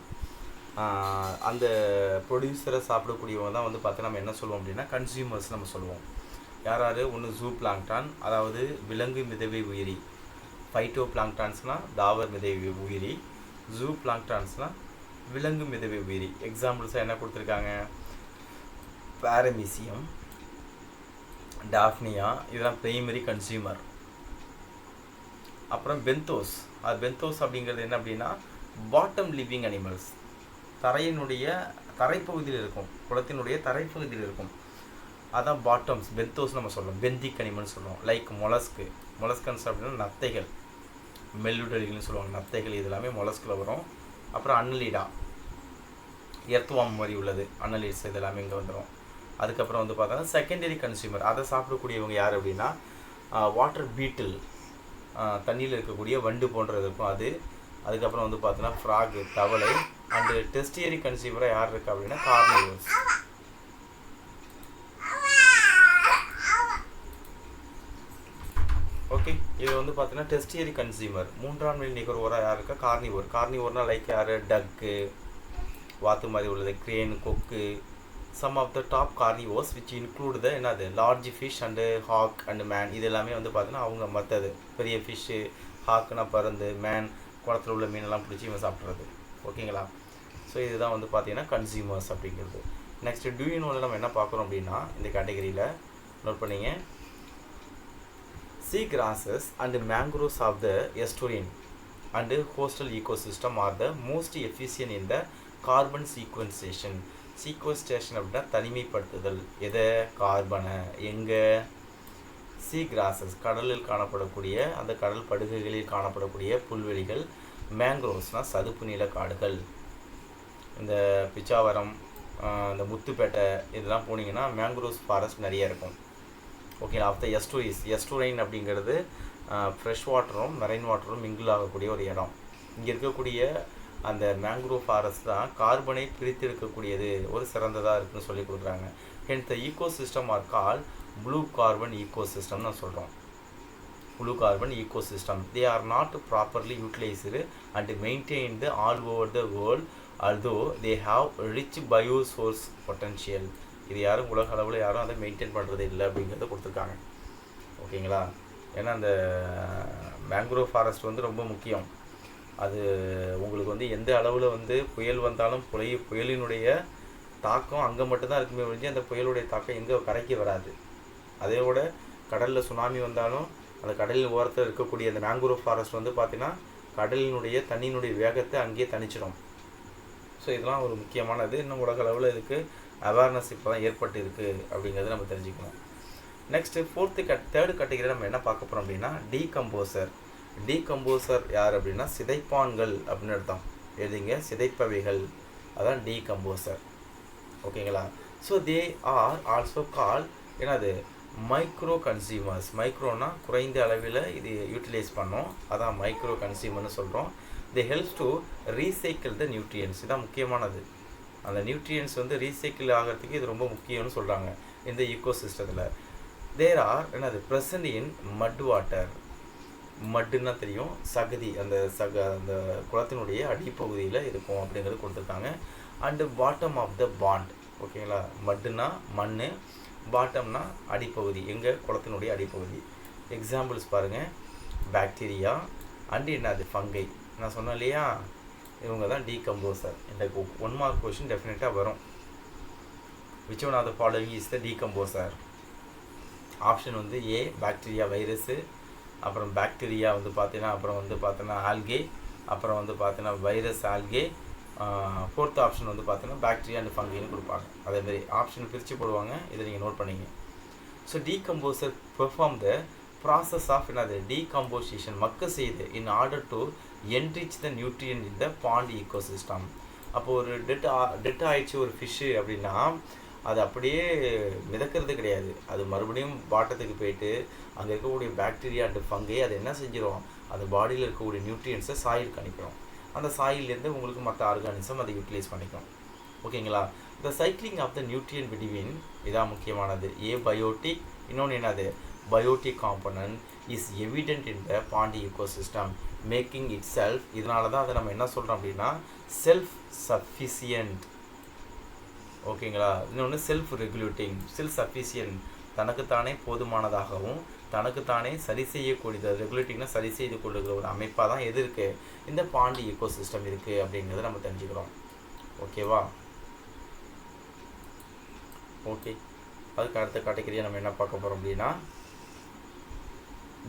அந்த ப்ரொடியூசரை சாப்பிடக்கூடியவங்க தான் வந்து பார்த்தா நம்ம என்ன சொல்லுவோம் அப்படின்னா கன்சியூமர்ஸ் நம்ம சொல்லுவோம். யார்? ஒன்று ஜூ பிளாங்டான், அதாவது விலங்கு மிதவை உயிரி. ஃபைட்டோ பிளாங்டான்ஸ்னால் தாவர மிதவை உயிரி, ஜூ பிளாங்டான்ஸ்னால் விலங்கு மிதவை உயிரி. எக்ஸாம்பிள்ஸாக என்ன கொடுத்துருக்காங்க, பாரமீசியம், டாஃப்னியா, இதெல்லாம் பிரைமரி கன்சியூமர். அப்புறம் பென்தோஸ், அது பென்தோஸ் அப்படிங்கிறது என்ன அப்படின்னா பாட்டம் லிவிங் அனிமல்ஸ், தரைப்பகுதியில் இருக்கும், குளத்தினுடைய தரைப்பகுதியில் இருக்கும், அதான் பாட்டம்ஸ், பென்தோஸ் நம்ம சொல்லுவோம். பெந்திக் அனிமல்னு சொல்லுவோம். லைக் மொலஸ்கன்ஸ் அப்படின்னா நத்தைகள், மெல்லுடலிகள்னு சொல்லுவாங்க, நத்தைகள், இது எல்லாமே மொலஸ்கில் வரும். அப்புறம் அன்னலீடா, எர்த்வாம் மாதிரி உள்ளது, அன்னலீட்ஸ், இது எல்லாமே இங்கே வந்துடும். அதுக்கப்புறம் வந்து பார்த்தோன்னா செகண்டரி கன்சியூமர், அதை சாப்பிடக்கூடியவங்க யார் அப்படின்னா வாட்டர் பீட்டில், தண்ணியில் இருக்கக்கூடிய வண்டு போன்றது இருக்கும் அது. அதுக்கப்புறம் வந்து பார்த்தோன்னா ஃப்ராகு, தவளை. அண்டு டெஸ்டியரி கன்சியூமராக யார் இருக்கா அப்படின்னா கார்னிவோர்ஸ். ஓகே, இது வந்து பார்த்தீங்கன்னா டெஸ்டியரி கன்சியூமர். மூன்றாம் நிலை நிகழ்வோராக யார் இருக்கா, கார்னிவோர்னால் லைக் யார், டக்கு, வாத்து மாதிரி உள்ளது, கிரேன், கொக்கு. Some of the top carnivores which include the என்னது large fish and hawk and man. இது எல்லாமே வந்து பார்த்தீங்கன்னா அவங்க மற்றது பெரிய ஃபிஷ்ஷு, ஹாக்குனா பருந்து, மேன் குளத்தில் உள்ள மீனெல்லாம் பிடிச்சி இவன் சாப்பிட்றது, ஓகேங்களா? ஸோ இதுதான் வந்து பார்த்தீங்கன்னா கன்சியூமர்ஸ் அப்படிங்கிறது. நெக்ஸ்ட்டு டூயினோவில் நம்ம என்ன பார்க்குறோம் அப்படின்னா இந்த கேட்டகரியில் நோட் பண்ணிங்க, sea grasses and mangroves of the estuarine and coastal ecosystem are the most efficient in the carbon sequestration. அப்படின்னா தனிமைப்படுத்துதல், எதை, கார்பனை. எங்கே, சீ கிராசஸ் கடலில் காணப்படக்கூடிய அந்த கடல் படுகைகளில் காணப்படக்கூடிய புல்வெளிகள். மேங்க்ரோவ்ஸ்னால் சதுப்பு நில காடுகள். இந்த பிச்சாவரம், இந்த முத்துப்பேட்டை இதெல்லாம் போனீங்கன்னா மேங்க்ரோவ்ஸ் ஃபாரஸ்ட் நிறைய இருக்கும். ஓகேங்களா. ஆஃப் த எஸ்டூரைன் அப்படிங்கிறது ஃப்ரெஷ் வாட்டரும் மெரைன் வாட்டரும் மிங்கிள் ஆகக்கூடிய ஒரு இடம். இங்கே இருக்கக்கூடிய அந்த மேங்க்ரோவ் ஃபாரஸ்ட் தான் கார்பனை பிரித்தெடுக்கக்கூடியது ஒரு சிறந்ததாக இருக்குதுன்னு சொல்லி கொடுக்குறாங்க. Hence the ecosystem are call blue carbon ஈகோசிஸ்டம்னு நான் சொல்கிறோம். Blue carbon ecosystem they are not properly utilised and maintained all over the world although they have rich biosource potential. இது யாரும் உலக அளவில் யாரும் அதை மெயின்டைன் பண்ணுறது இல்லை அப்படிங்கிறத கொடுத்துருக்காங்க. ஓகேங்களா. ஏன்னா அந்த மேங்க்ரோவ் ஃபாரஸ்ட் வந்து ரொம்ப முக்கியம். அது உங்களுக்கு வந்து எந்த அளவில் வந்து புயல் வந்தாலும் புயலினுடைய தாக்கம் அங்கே மட்டும்தான் இருக்குமே ஒழிஞ்சு அந்த புயலுடைய தாக்கம் எங்கே கரைக்கு வராது. அதோட கடலில் சுனாமி வந்தாலும் அந்த கடலின் ஓரத்தில் இருக்கக்கூடிய அந்த மேங்க்ரோவ் ஃபாரஸ்ட் வந்து பார்த்திங்கன்னா கடலினுடைய தண்ணியினுடைய வேகத்தை அங்கேயே தணிச்சிடும். ஸோ இதெல்லாம் ஒரு முக்கியமானது. இன்னும் உலக அளவில் இதுக்கு அவேர்னஸ் இப்போ தான் ஏற்பட்டு இருக்குது அப்படிங்கிறத நம்ம தெரிஞ்சுக்கணும். நெக்ஸ்ட்டு தேர்டு கேட்டகரி நம்ம என்ன பார்க்க போகிறோம் அப்படின்னா டீகம்போசர். டீகம்போசர் யார் அப்படின்னா சிதைப்பான்கள் அப்படின்னு அர்த்தம். எழுதிங்க, சிதைப்பவைகள், அதான் டீகம்போசர். ஓகேங்களா. ஸோ தே ஆர் ஆல்சோ கால் என்னது மைக்ரோ கன்சியூமர்ஸ். மைக்ரோனா குறைந்த அளவில் இது யூட்டிலைஸ் பண்ணோம், அதான் மைக்ரோ கன்சியூமர்னு சொல்கிறோம். They helps to recycle the nutrients. இதுதான் முக்கியமானது. அந்த நியூட்ரியன்ஸ் வந்து ரீசைக்கிள் ஆகிறதுக்கு இது ரொம்ப முக்கியம்னு சொல்கிறாங்க இந்த ஈகோசிஸ்டத்தில். தேர் ஆர் என்னது ப்ரெசன்ட் இன் மட் வாட்டர். மட்டுன்னா தெரியும், சகதி, அந்த அந்த குளத்தினுடைய அடிப்பகுதியில் இருக்கும் அப்படிங்கிறது கொடுத்துருக்காங்க. And bottom of the pond. ஓகேங்களா. மட்டுன்னா மண், பாட்டம்னா அடிப்பகுதி, எங்கள் குளத்தினுடைய அடிப்பகுதி. எக்ஸாம்பிள்ஸ் பாருங்கள், பாக்டீரியா அண்டு என்னது ஃபங்கை. நான் சொன்னேன் இல்லையா, இவங்க தான் டீகம்போசர். இந்த 1 மார்க் கொஷின் டெஃபினட்டாக வரும். Which one of the following is the decomposer? Option வந்து ஏ பாக்டீரியா வைரஸு, அப்புறம் பாக்டீரியா வந்து பார்த்தீங்கன்னா ஆல்கே, அப்புறம் வந்து பார்த்தீங்கன்னா வைரஸ் ஆல்கே. ஃபோர்த் ஆப்ஷன் வந்து பார்த்தீங்கன்னா பாக்டீரியா அண்ட் ஃபங்கின்னு கொடுப்பாங்க. அதேமாதிரி ஆப்ஷன் பிரித்து போடுவாங்க, இதை நீங்கள் நோட் பண்ணிங்க. So decomposer perform the process of என்னது டீகம்போசிஷன், மக்க செய்து in order to enrich the nutrient in the pond ecosystem. அப்போது ஒரு டெட் ஆயிடுச்சு ஒரு ஃபிஷ்ஷு அப்படின்னா அது அப்படியே மிதக்கிறது கிடையாது. அது மறுபடியும் பாட்டத்துக்கு போயிட்டு அங்கே இருக்கக்கூடிய பாக்டீரியா அண்ட் ஃபங்கை அதை என்ன செஞ்சிடும், அந்த பாடியில் இருக்கக்கூடிய நியூட்ரியன்ஸை சாயிலுக்கு அனுப்பிடும். அந்த சாயிலேருந்து உங்களுக்கு மற்ற ஆர்கானிசம் அதை யூட்டிலைஸ் பண்ணிக்கும். ஓகேங்களா. த cycling of the nutrient between, இதான் முக்கியமானது. பயோட்டிக், இன்னொன்று என்னது biotic component is evident in the pond ecosystem making it self. இதனால தான் அதை நம்ம என்ன சொல்கிறோம் அப்படின்னா செல்ஃப் சஃபிஷியன்ட். ஓகேங்களா. இன்னொன்று செல்ஃப் ரெகுலேட்டிங், செல்ஃப் சஃபிஷியன்ட், தனக்குத்தானே போதுமானதாகவும் தனக்குத்தானே சரி செய்யக்கூடியது. ரெகுலேட்டிங்னா சரி செய்து கொள்ளுகிற ஒரு அமைப்பாக தான் எது இருக்குது, இந்த பாண்ட் ஈகோசிஸ்டம் இருக்குது அப்படிங்கிறத நம்ம தெரிஞ்சுக்கிறோம். ஓகேவா. ஓகே, அதுக்கு அடுத்த கேட்டகரியாக நம்ம என்ன பார்க்க போகிறோம் அப்படின்னா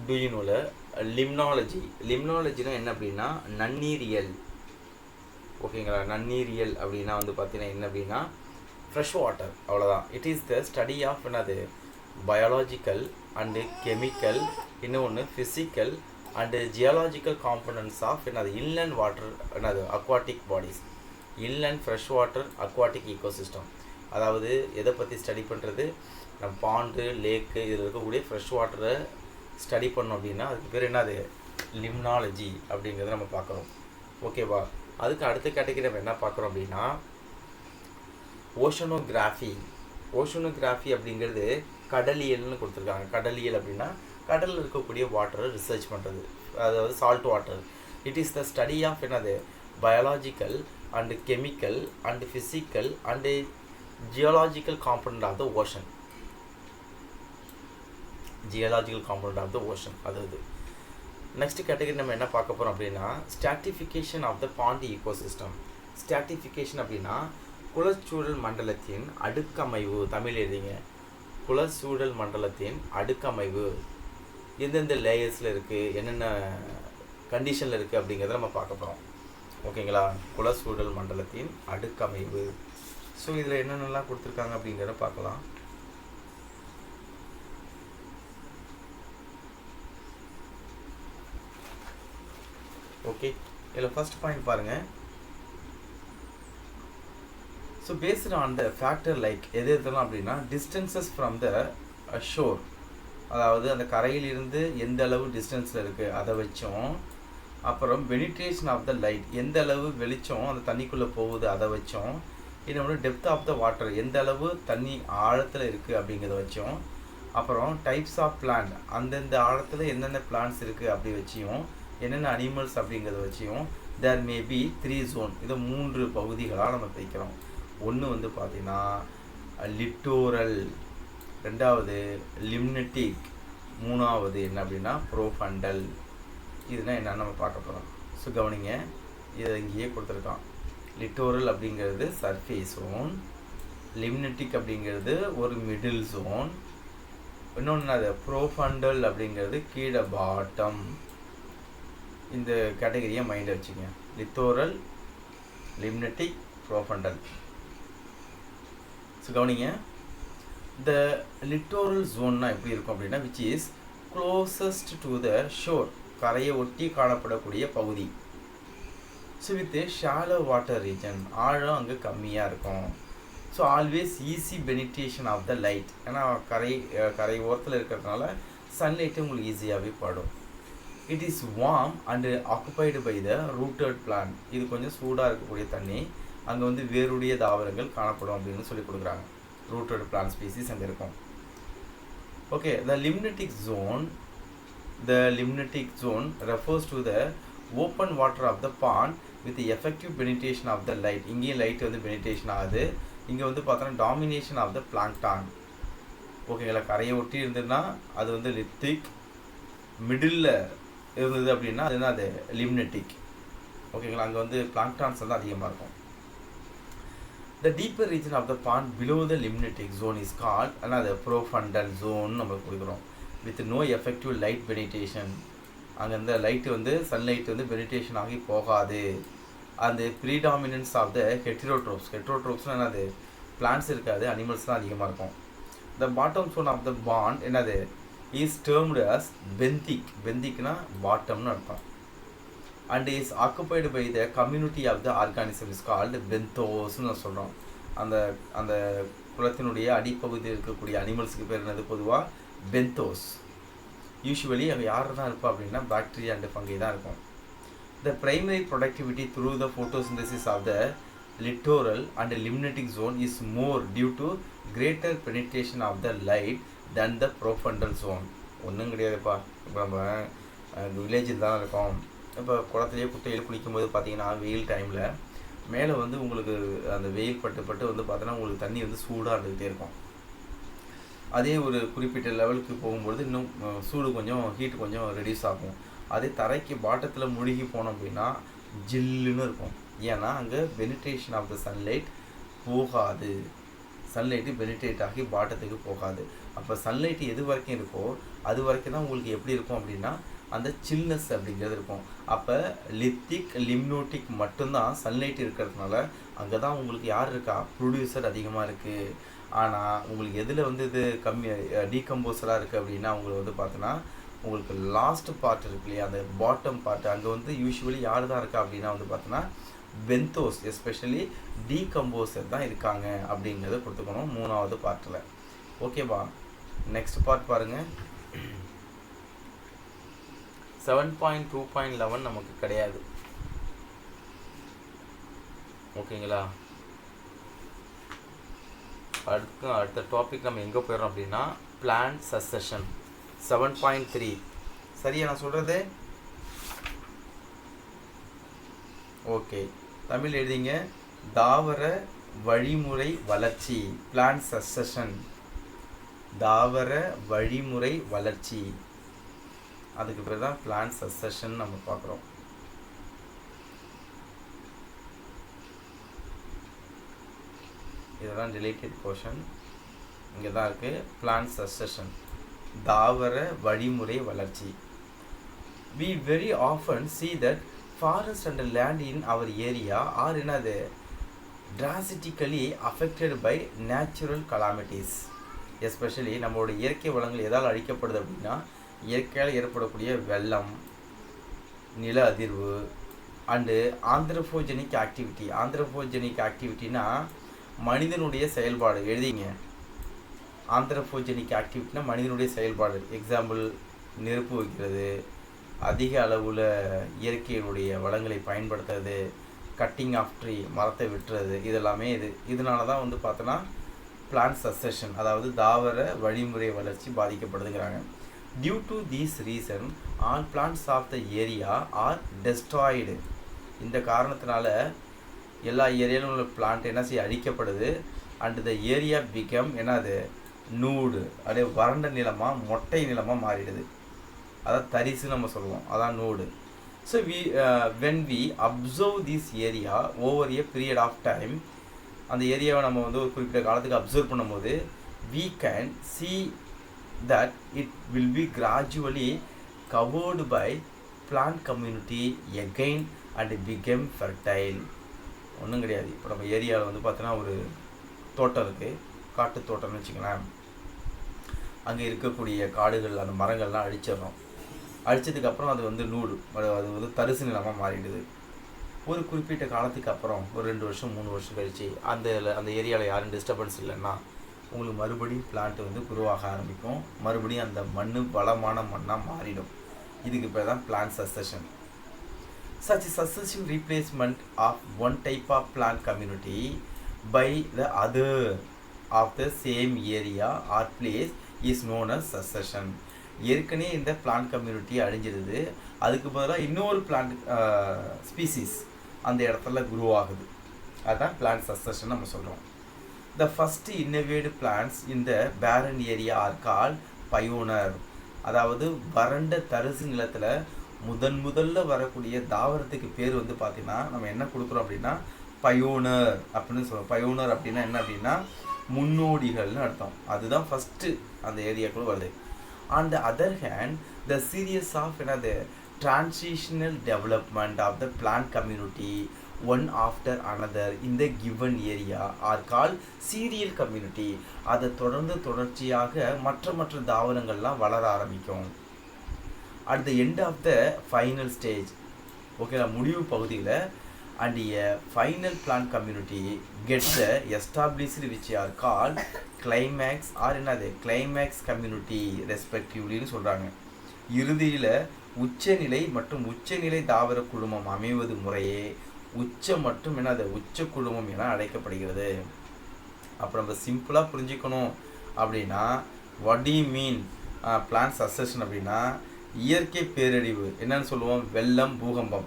டுயூனோல லிம்னாலஜி. லிம்னாலஜினா என்ன அப்படின்னா நன்னீரியல். ஓகேங்களா. நன்னீரியல் அப்படின்னா வந்து பார்த்தீங்கன்னா என்ன அப்படின்னா ஃப்ரெஷ் வாட்டர், அவ்வளோதான். It is the study of என்னது பயாலஜிக்கல் அண்டு கெமிக்கல், இன்னொன்று physical and geological components of என்னது இன்லேண்ட் வாட்டர், என்னது aquatic bodies. Inland fresh water aquatic ecosystem. அதாவது எதை பற்றி ஸ்டடி பண்ணுறது, நம்ம பாண்டு லேக்கு இதில் இருக்கக்கூடிய ஃப்ரெஷ் வாட்டரை ஸ்டடி பண்ணோம் அப்படின்னா அதுக்கு பேர் என்னது லிம்னாலஜி அப்படிங்கிறத நம்ம பார்க்குறோம். ஓகேவா. அதுக்கு அடுத்த கேட்டகரி நம்ம என்ன பார்க்குறோம் அப்படின்னா ஓஷனோகிராஃபி. ஓஷனோகிராஃபி அப்படிங்கிறது கடலியல்னு கொடுத்துருக்காங்க. கடலியல் அப்படின்னா கடலில் இருக்கக்கூடிய வாட்டரை ரிசர்ச் பண்ணுறது, அதாவது salt water. It is the study of என்னது biological and chemical and physical and geological component of the ocean. Geological component of the ocean அது. நெக்ஸ்ட் கேட்டகரி நம்ம என்ன பார்க்க போகிறோம் அப்படின்னா stratification of the pond ecosystem. Stratification அப்படின்னா குளச்சூழல் மண்டலத்தின் அடுக்கமைவு. தமிழ் எழுதிங்க, குளச்சூழல் மண்டலத்தின் அடுக்கமைவு எந்தெந்த லேயர்ஸில் இருக்குது, என்னென்ன கண்டிஷனில் இருக்குது அப்படிங்கிறத நம்ம பார்க்க போகிறோம். ஓகேங்களா. குளச்சூழல் மண்டலத்தின் அடுக்கமைவு. ஸோ இதில் என்னென்னலாம் கொடுத்துருக்காங்க அப்படிங்கிறத பார்க்கலாம். ஓகே, இதில் ஃபர்ஸ்ட் பாயிண்ட் பாருங்கள். So based on the factor like எது எதெல்லாம் அப்படின்னா டிஸ்டன்சஸ் ஃப்ரம் த ஷோர், அதாவது அந்த கரையிலிருந்து எந்த அளவு டிஸ்டன்ஸில் இருக்குது அதை வச்சும், அப்புறம் பெனிட்ரேஷன் ஆஃப் த லைட் எந்த அளவு வெளிச்சம் அந்த தண்ணிக்குள்ளே போகுது அதை வச்சும், இன்னொன்று டெப்த் ஆஃப் த வாட்டர் எந்த அளவு தண்ணி ஆழத்தில் இருக்குது அப்படிங்கிறத வச்சும், அப்புறம் டைப்ஸ் ஆஃப் பிளான்ட் அந்தந்த ஆழத்தில் என்னென்ன பிளான்ட்ஸ் இருக்குது அப்படி வச்சியும், என்னென்ன அனிமல்ஸ் அப்படிங்கிறத வச்சியும் தேர் மே பி 3 ஜோன். இதை 3 பகுதிகளாக நம்ம பிரிக்கிறோம். ஒன்று வந்து பார்த்திங்கன்னா லிட்டோரல், ரெண்டாவது லிம்னட்டிக், மூணாவது என்ன அப்படின்னா ப்ரோஃபண்டல். இதுனால் என்னென்னு நம்ம பார்க்க போகிறோம். ஸோ கவனிங்க, இதை இங்கேயே கொடுத்துருக்கான். லிட்டோரல் அப்படிங்கிறது சர்ஃபேஸ் ஜோன், லிம்னட்டிக் அப்படிங்கிறது ஒரு மிடில் ஜோன், இன்னொன்று அது ப்ரோஃபண்டல் அப்படிங்கிறது கீழே பாட்டம். இந்த கேட்டகரியை மைண்டில் வச்சுங்க. லிட்டோரல், லிம்னட்டிக், ப்ரோஃபண்டல். ஸோ கவனிங்க, த லிட்டோரல் ஜோன்னா எப்படி இருக்கும் அப்படின்னா which is closest to the shore, கரையை ஒட்டி காணப்படக்கூடிய பகுதி. So with shallow water region, ஆழம் அங்கே கம்மியாக இருக்கும். So always easy penetration of the light, ஏன்னா கரை ஓரத்தில் இருக்கிறதுனால சன்லைட்டு உங்களுக்கு ஈஸியாகவே படும். It is warm and occupied by the rooted plant, இது கொஞ்சம் சூடாக இருக்கக்கூடிய தண்ணி, அங்கே வந்து வேருடைய தாவரங்கள் காணப்படும் அப்படின்னு சொல்லி கொடுக்குறாங்க. ரூட்டட் பிளான்ட் ஸ்பீசிஸ் அங்கே இருக்கும். Okay, the limnetic zone refers to the open water of the pond with the effective penetration of the light. இங்கேயும் லைட் வந்து பெனிட்ரேஷன் ஆகுது. இங்கே வந்து பார்த்தோன்னா டாமினேஷன் ஆஃப் த பிளாங்டான். ஓகேங்களா, கரையை ஒட்டி இருந்ததுன்னா அது வந்து லித்திக், மிடில் இருந்தது அப்படின்னா அதுனா அது லிம்னட்டிக். ஓகேங்களா, அங்கே வந்து பிளாங்டான்ஸ் வந்து அதிகமாக இருக்கும். The deeper region of the pond below the limnatic zone is called another profundal zone நம்ம கொடுக்குறோம். with no effective light penetration, அங்கே இந்த லைட்டு வந்து சன்லைட் வந்து பெனிட்ரேஷன் ஆகி போகாது. அந்த ப்ரீடாமினன்ஸ் ஆஃப் த ஹெட்ரோட்ரோப்ஸ்னால் என்னது, பிளான்ட்ஸ் இருக்காது, அனிமல்ஸ் தான் அதிகமாக இருக்கும். The bottom zone of the pond என்னது இஸ் டேர்ம்டு அஸ் பெந்திக்னா பாட்டம்னு அர்த்தம். And is occupied by the community of the organism is called பெந்தோஸ்ன்னு நான் சொல்கிறோம். அந்த அந்த குளத்தினுடைய அடிப்பகுதியில் இருக்கக்கூடிய அனிமல்ஸுக்கு பேர் என்னது பொதுவாக பெந்தோஸ். யூஸ்வலி அங்கே யார் தான் இருப்பா அப்படின்னா பாக்டீரியா அண்ட் ஃபங்கை தான் இருக்கும். The primary productivity through the photosynthesis of the littoral and limnetic zone is more due to greater penetration of the light then the profundal zone. ஒன்றும் கிடையாதுப்பா, இப்போ நம்ம வில்லேஜில் தான் இருக்கோம். இப்போ குளத்துலேயே குட்டையில் குளிக்கும்போது பார்த்தீங்கன்னா வெயில் டைமில் மேலே வந்து உங்களுக்கு அந்த வெயில் பட்டு வந்து பார்த்தோன்னா உங்களுக்கு தண்ணி வந்து சூடாக இருந்துக்கிட்டே இருக்கும். அதே ஒரு குறிப்பிட்ட லெவலுக்கு போகும்பொழுது இன்னும் சூடு கொஞ்சம் ஹீட் கொஞ்சம் ரெடியூஸ் ஆகும். அதே தரைக்கு பாட்டத்தில் முழுகி போனோம் அப்படின்னா ஜில்லுன்னு இருக்கும். ஏன்னா அங்கே பெனிட்ரேஷன் ஆஃப் த சன்லைட் போகாது, சன்லைட்டு பெனிட்ரேட் ஆகி பாட்டத்துக்கு போகாது. அப்போ சன்லைட்டு எது வரைக்கும் இருக்கோ அது வரைக்கும் தான் உங்களுக்கு எப்படி இருக்கும் அப்படின்னா அந்த சில்னஸ் அப்படிங்கிறது இருக்கும். அப்போ லித்திக் லிம்னோட்டிக் மட்டும்தான் சன்லைட் இருக்கிறதுனால அங்கே தான் உங்களுக்கு யார் இருக்கா, ப்ரொடியூசர் அதிகமாக இருக்குது. ஆனால் உங்களுக்கு எதில் வந்து இது கம்மி டீகம்போஸராக இருக்குது அப்படின்னா உங்களுக்கு வந்து பார்த்தோன்னா உங்களுக்கு லாஸ்ட் பார்ட் இருக்கு இல்லையா, அந்த பாட்டம் பார்ட், அங்கே வந்து யூஸ்வலி யார் தான் இருக்கா அப்படின்னா வந்து பார்த்தோன்னா பெந்தோஸ், எஸ்பெஷலி டீகம்போசர் தான் இருக்காங்க அப்படிங்கிறத கொடுத்துக்கணும் 3வது பார்ட்டில். ஓகேவா, நெக்ஸ்ட் பார்ட் பாருங்கள். 7.2.11 நமக்கு கிடையாது. ஓகேங்களா, அடுத்த டாபிக் நம்ம எங்கே போயிடுறோம் அப்படின்னா பிளான்ட் சக்சஷன் 7.3. சரியா நான் சொல்கிறது? ஓகே, தமிழ் எழுதிங்க. தாவர வழிமுறை வளர்ச்சி, பிளான்ட் சக்சஷன், தாவர வழிமுறை வளர்ச்சி, அதுக்கு பேர் தான் பிளான்ட் சக்சஷன் நம்ம பார்க்குறோம். இதெல்லாம் ரிலேட்டட் போர்ஷன் இங்கே தான் இருக்குது. பிளான்ட் சக்சஷன், தாவர வழிமுறை வளர்ச்சி. We very often see that forest and land in our area are என்னது drastically affected by natural calamities. Especially நம்மளோட இயற்கை வளங்கள் எதால் அழிக்கப்படுது அப்படின்னா இயற்கையால் ஏற்படக்கூடிய வெள்ளம், நில அதிர்வு அண்டு ஆந்த்ரோபோஜெனிக் ஆக்டிவிட்டி. ஆந்த்ரோபோஜெனிக் ஆக்டிவிட்டினா மனிதனுடைய செயல்பாடு. எழுதிங்க. ஆந்த்ரோபோஜெனிக் ஆக்டிவிட்டினா மனிதனுடைய செயல்பாடு. எக்ஸாம்பிள், நெருப்பு வைக்கிறது, அதிக அளவில் இயற்கையினுடைய வளங்களை பயன்படுத்துறது, கட்டிங் ஆஃப் ட்ரீ, மரத்தை வெட்டுறது, இதெல்லாமே இதனால தான் வந்து பார்த்தோன்னா பிளான்ட் சக்சஷன், அதாவது தாவர வழிமுறை வளர்ச்சி பாதிக்கப்படுதுங்கிறாங்க. Due to these reason all plants of the area are destroyed. இந்த காரணத்தினால எல்லா ஏரியாவிலும் உள்ள பிளான்ட் என்ன செய்ய அழிக்கப்படுது. அண்ட் த ஏரியா பிகம் என்னது நூடு, அப்படியே வறண்ட நிலமாக மொட்டை நிலமாக மாறிடுது. அதான் தரிசு நம்ம சொல்லுவோம், அதான் nude. So when we observe this area over a period of time, அந்த ஏரியாவை நம்ம வந்து ஒரு குறிப்பிட்ட காலத்துக்கு அப்சர்வ் பண்ணும்போது we can see that it will be gradually covered by plant community again and become fertile. ஒன்றும் கிடையாது. இப்போ நம்ம ஏரியாவில் வந்து பார்த்தோன்னா ஒரு தோட்டம் இருக்குது, காட்டு தோட்டம்னு வச்சுக்கலாம். அங்கே இருக்கக்கூடிய காடுகள், அந்த மரங்கள்லாம் அழிச்சிடறோம். அழிச்சதுக்கப்புறம் அது வந்து நூடு, அது வந்து தரிசு நிலமாக மாறிடுது. ஒரு குறிப்பிட்ட காலத்துக்கு அப்புறம் ஒரு 2 வருஷம் 3 வருஷம் கழிச்சு அந்த ஏரியாவில் யாரும் டிஸ்டர்பன்ஸ் இல்லைன்னா உங்களுக்கு மறுபடியும் பிளான்ட் வந்து குருவாக ஆரம்பிக்கும். மறுபடியும் அந்த மண் வளமான மண்ணாக மாறிடும். இதுக்கு பேர் தான் plant succession. Such successive replacement of one type of plant community by the other of the same area or place is known as succession. ஏற்கனவே இந்த பிளான்ட் கம்யூனிட்டி அழிஞ்சிருது, அதுக்கு பதிலாக இன்னொரு பிளான்ட் ஸ்பீசிஸ் அந்த இடத்துல குரோ ஆகுது. அதுதான் பிளான்ட் சக்சஷன் நம்ம சொல்கிறோம். த ஃபஸ்ட் இன்னோவேட் பிளான்ட்ஸ் இந்த பேரன் ஏரியா ஆர் கால் பயோனர். அதாவது வறண்ட தரிசு நிலத்தில் முதல்ல வரக்கூடிய தாவரத்துக்கு பேர் வந்து பார்த்திங்கன்னா நம்ம என்ன கொடுக்குறோம் அப்படின்னா பயோனர் அப்படின்னு சொல்கிறோம். பயோனர் அப்படின்னா என்ன அப்படின்னா முன்னோடிகள்னு அர்த்தம். அதுதான் ஃபஸ்ட்டு அந்த ஏரியாக்குள்ளே வருது. On the other hand, the series of transitional development of the plant community one after another in the given area are called serial community. அதை தொடர்ச்சியாக மற்ற தாவரங்கள்லாம் வளர ஆரம்பிக்கும். At the end of the final stage, ஓகேங்களா, முடிவு பகுதியில் and a final plant community gets established which are called climax or என்னது climax community respectivelyன்னு சொல்கிறாங்க. இறுதியில் உச்சநிலை மற்றும் உச்சநிலை தாவர குழுமம் அமைவது முறையே உச்ச மற்றும் என்னது உச்ச குழுமம் என அழைக்கப்படுகிறது. அப்புறம் நம்ம சிம்பிளாக புரிஞ்சுக்கணும் அப்படின்னா what do you mean plant succession அப்படின்னா இயற்கை பேரழிவு என்னன்னு சொல்லுவோம், வெள்ளம், பூகம்பம்,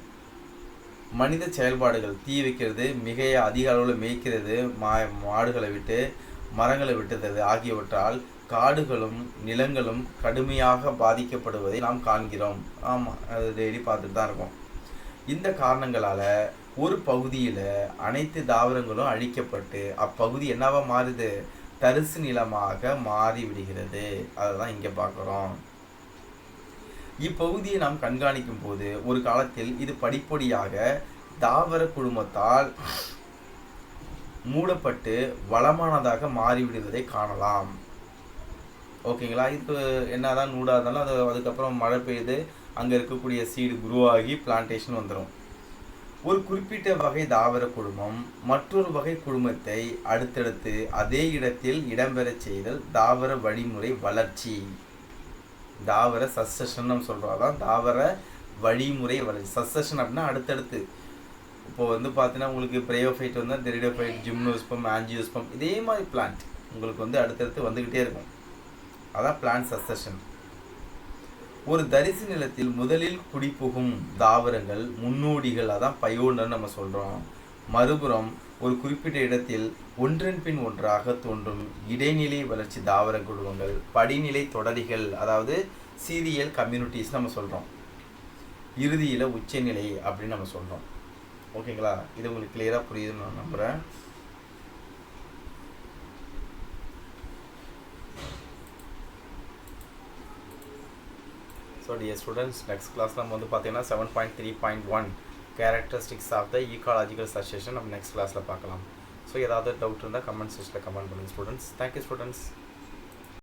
மனித செயல்பாடுகள், தீ வைக்கிறது, மிக அதிக அளவில் மேய்க்கிறது, மாடுகளை விட்டு மரங்களை விட்டுறது ஆகியவற்றால் காடுகளும் நிலங்களும் கடுமையாக பாதிக்கப்படுவதை நாம் காண்கிறோம். ஆமாம், அது டெய்லி பார்த்துட்டு தான் இருக்கோம். இந்த காரணங்களால் ஒரு பகுதியில் அனைத்து தாவரங்களும் அழிக்கப்பட்டு அப்பகுதி என்னவா மாறுது, தரிசு நிலமாக மாறிவிடுகிறது. அதை தான் இங்கே பார்க்குறோம். இப்பகுதியை நாம் கண்காணிக்கும் போது ஒரு காலத்தில் இது படிப்படியாக தாவர குழுமத்தால் மூடப்பட்டு வளமானதாக மாறிவிடுவதை காணலாம். ஓகேங்களா, இது என்னதான் நூடாக இருந்தாலும் அதுக்கப்புறம் மழை பெய்யுது, அங்கே இருக்கக்கூடிய சீடு குரோ ஆகி பிளான்டேஷன் வந்துடும். ஒரு குறிப்பிட்ட வகை தாவர குழுமம் மற்றொரு வகை குழுமத்தை அடுத்தடுத்து அதே இடத்தில் இடம்பெறச் செய்தல் தாவர வழிமுறை வளர்ச்சி. தாவர சக்சஷன் நம்ம சொல்கிறோம். அதான் தாவர வழிமுறை வளர்ச்சி. சக்சஷன் அப்படின்னா அடுத்தடுத்து. இப்போது வந்து பார்த்தீங்கன்னா உங்களுக்கு பிரயோஃபைட் வந்தால் தெரிடோஃபைட், ஜிம்னோஸ்பம், ஆஞ்சியோஸ்பம், இதே மாதிரி பிளான்ட் உங்களுக்கு வந்து அடுத்தடுத்து வந்துக்கிட்டே இருக்கும். அதான் பிளான்ட் சக்சஷன். ஒரு தரிசு நிலத்தில் முதலில் குடிபுகும் தாவரங்கள் முன்னோடிகள், அதான் பயோனர் நம்ம சொல்கிறோம். மறுபுறம் ஒரு குறிப்பிட்ட இடத்தில் ஒன்றன் பின் ஒன்றாக தோன்றும் இடைநிலை வளர்ச்சி தாவர குழுமங்கள் படிநிலை தொடரிகள், அதாவது சீரியல் கம்யூனிட்டிஸ் நம்ம சொல்கிறோம். இறுதியில் உச்சநிலை அப்படின்னு நம்ம சொல்கிறோம். ஓகேங்களா, இது உங்களுக்கு கிளியராக புரியுதுன்னு நான் நம்புகிறேன். So dear students, next class நம்ம வந்து பார்த்தீங்கன்னா 7.3.1 characteristics of the ecological succession நம்ம நெக்ஸ்ட் கிளாஸில் பார்க்கலாம். ஸோ ஏதாவது டவுட் இருந்தால் கமெண்ட் செக்ஷனில் கமெண்ட் பண்ணுங்கள் ஸ்டூடெண்ட்ஸ். Thank you students.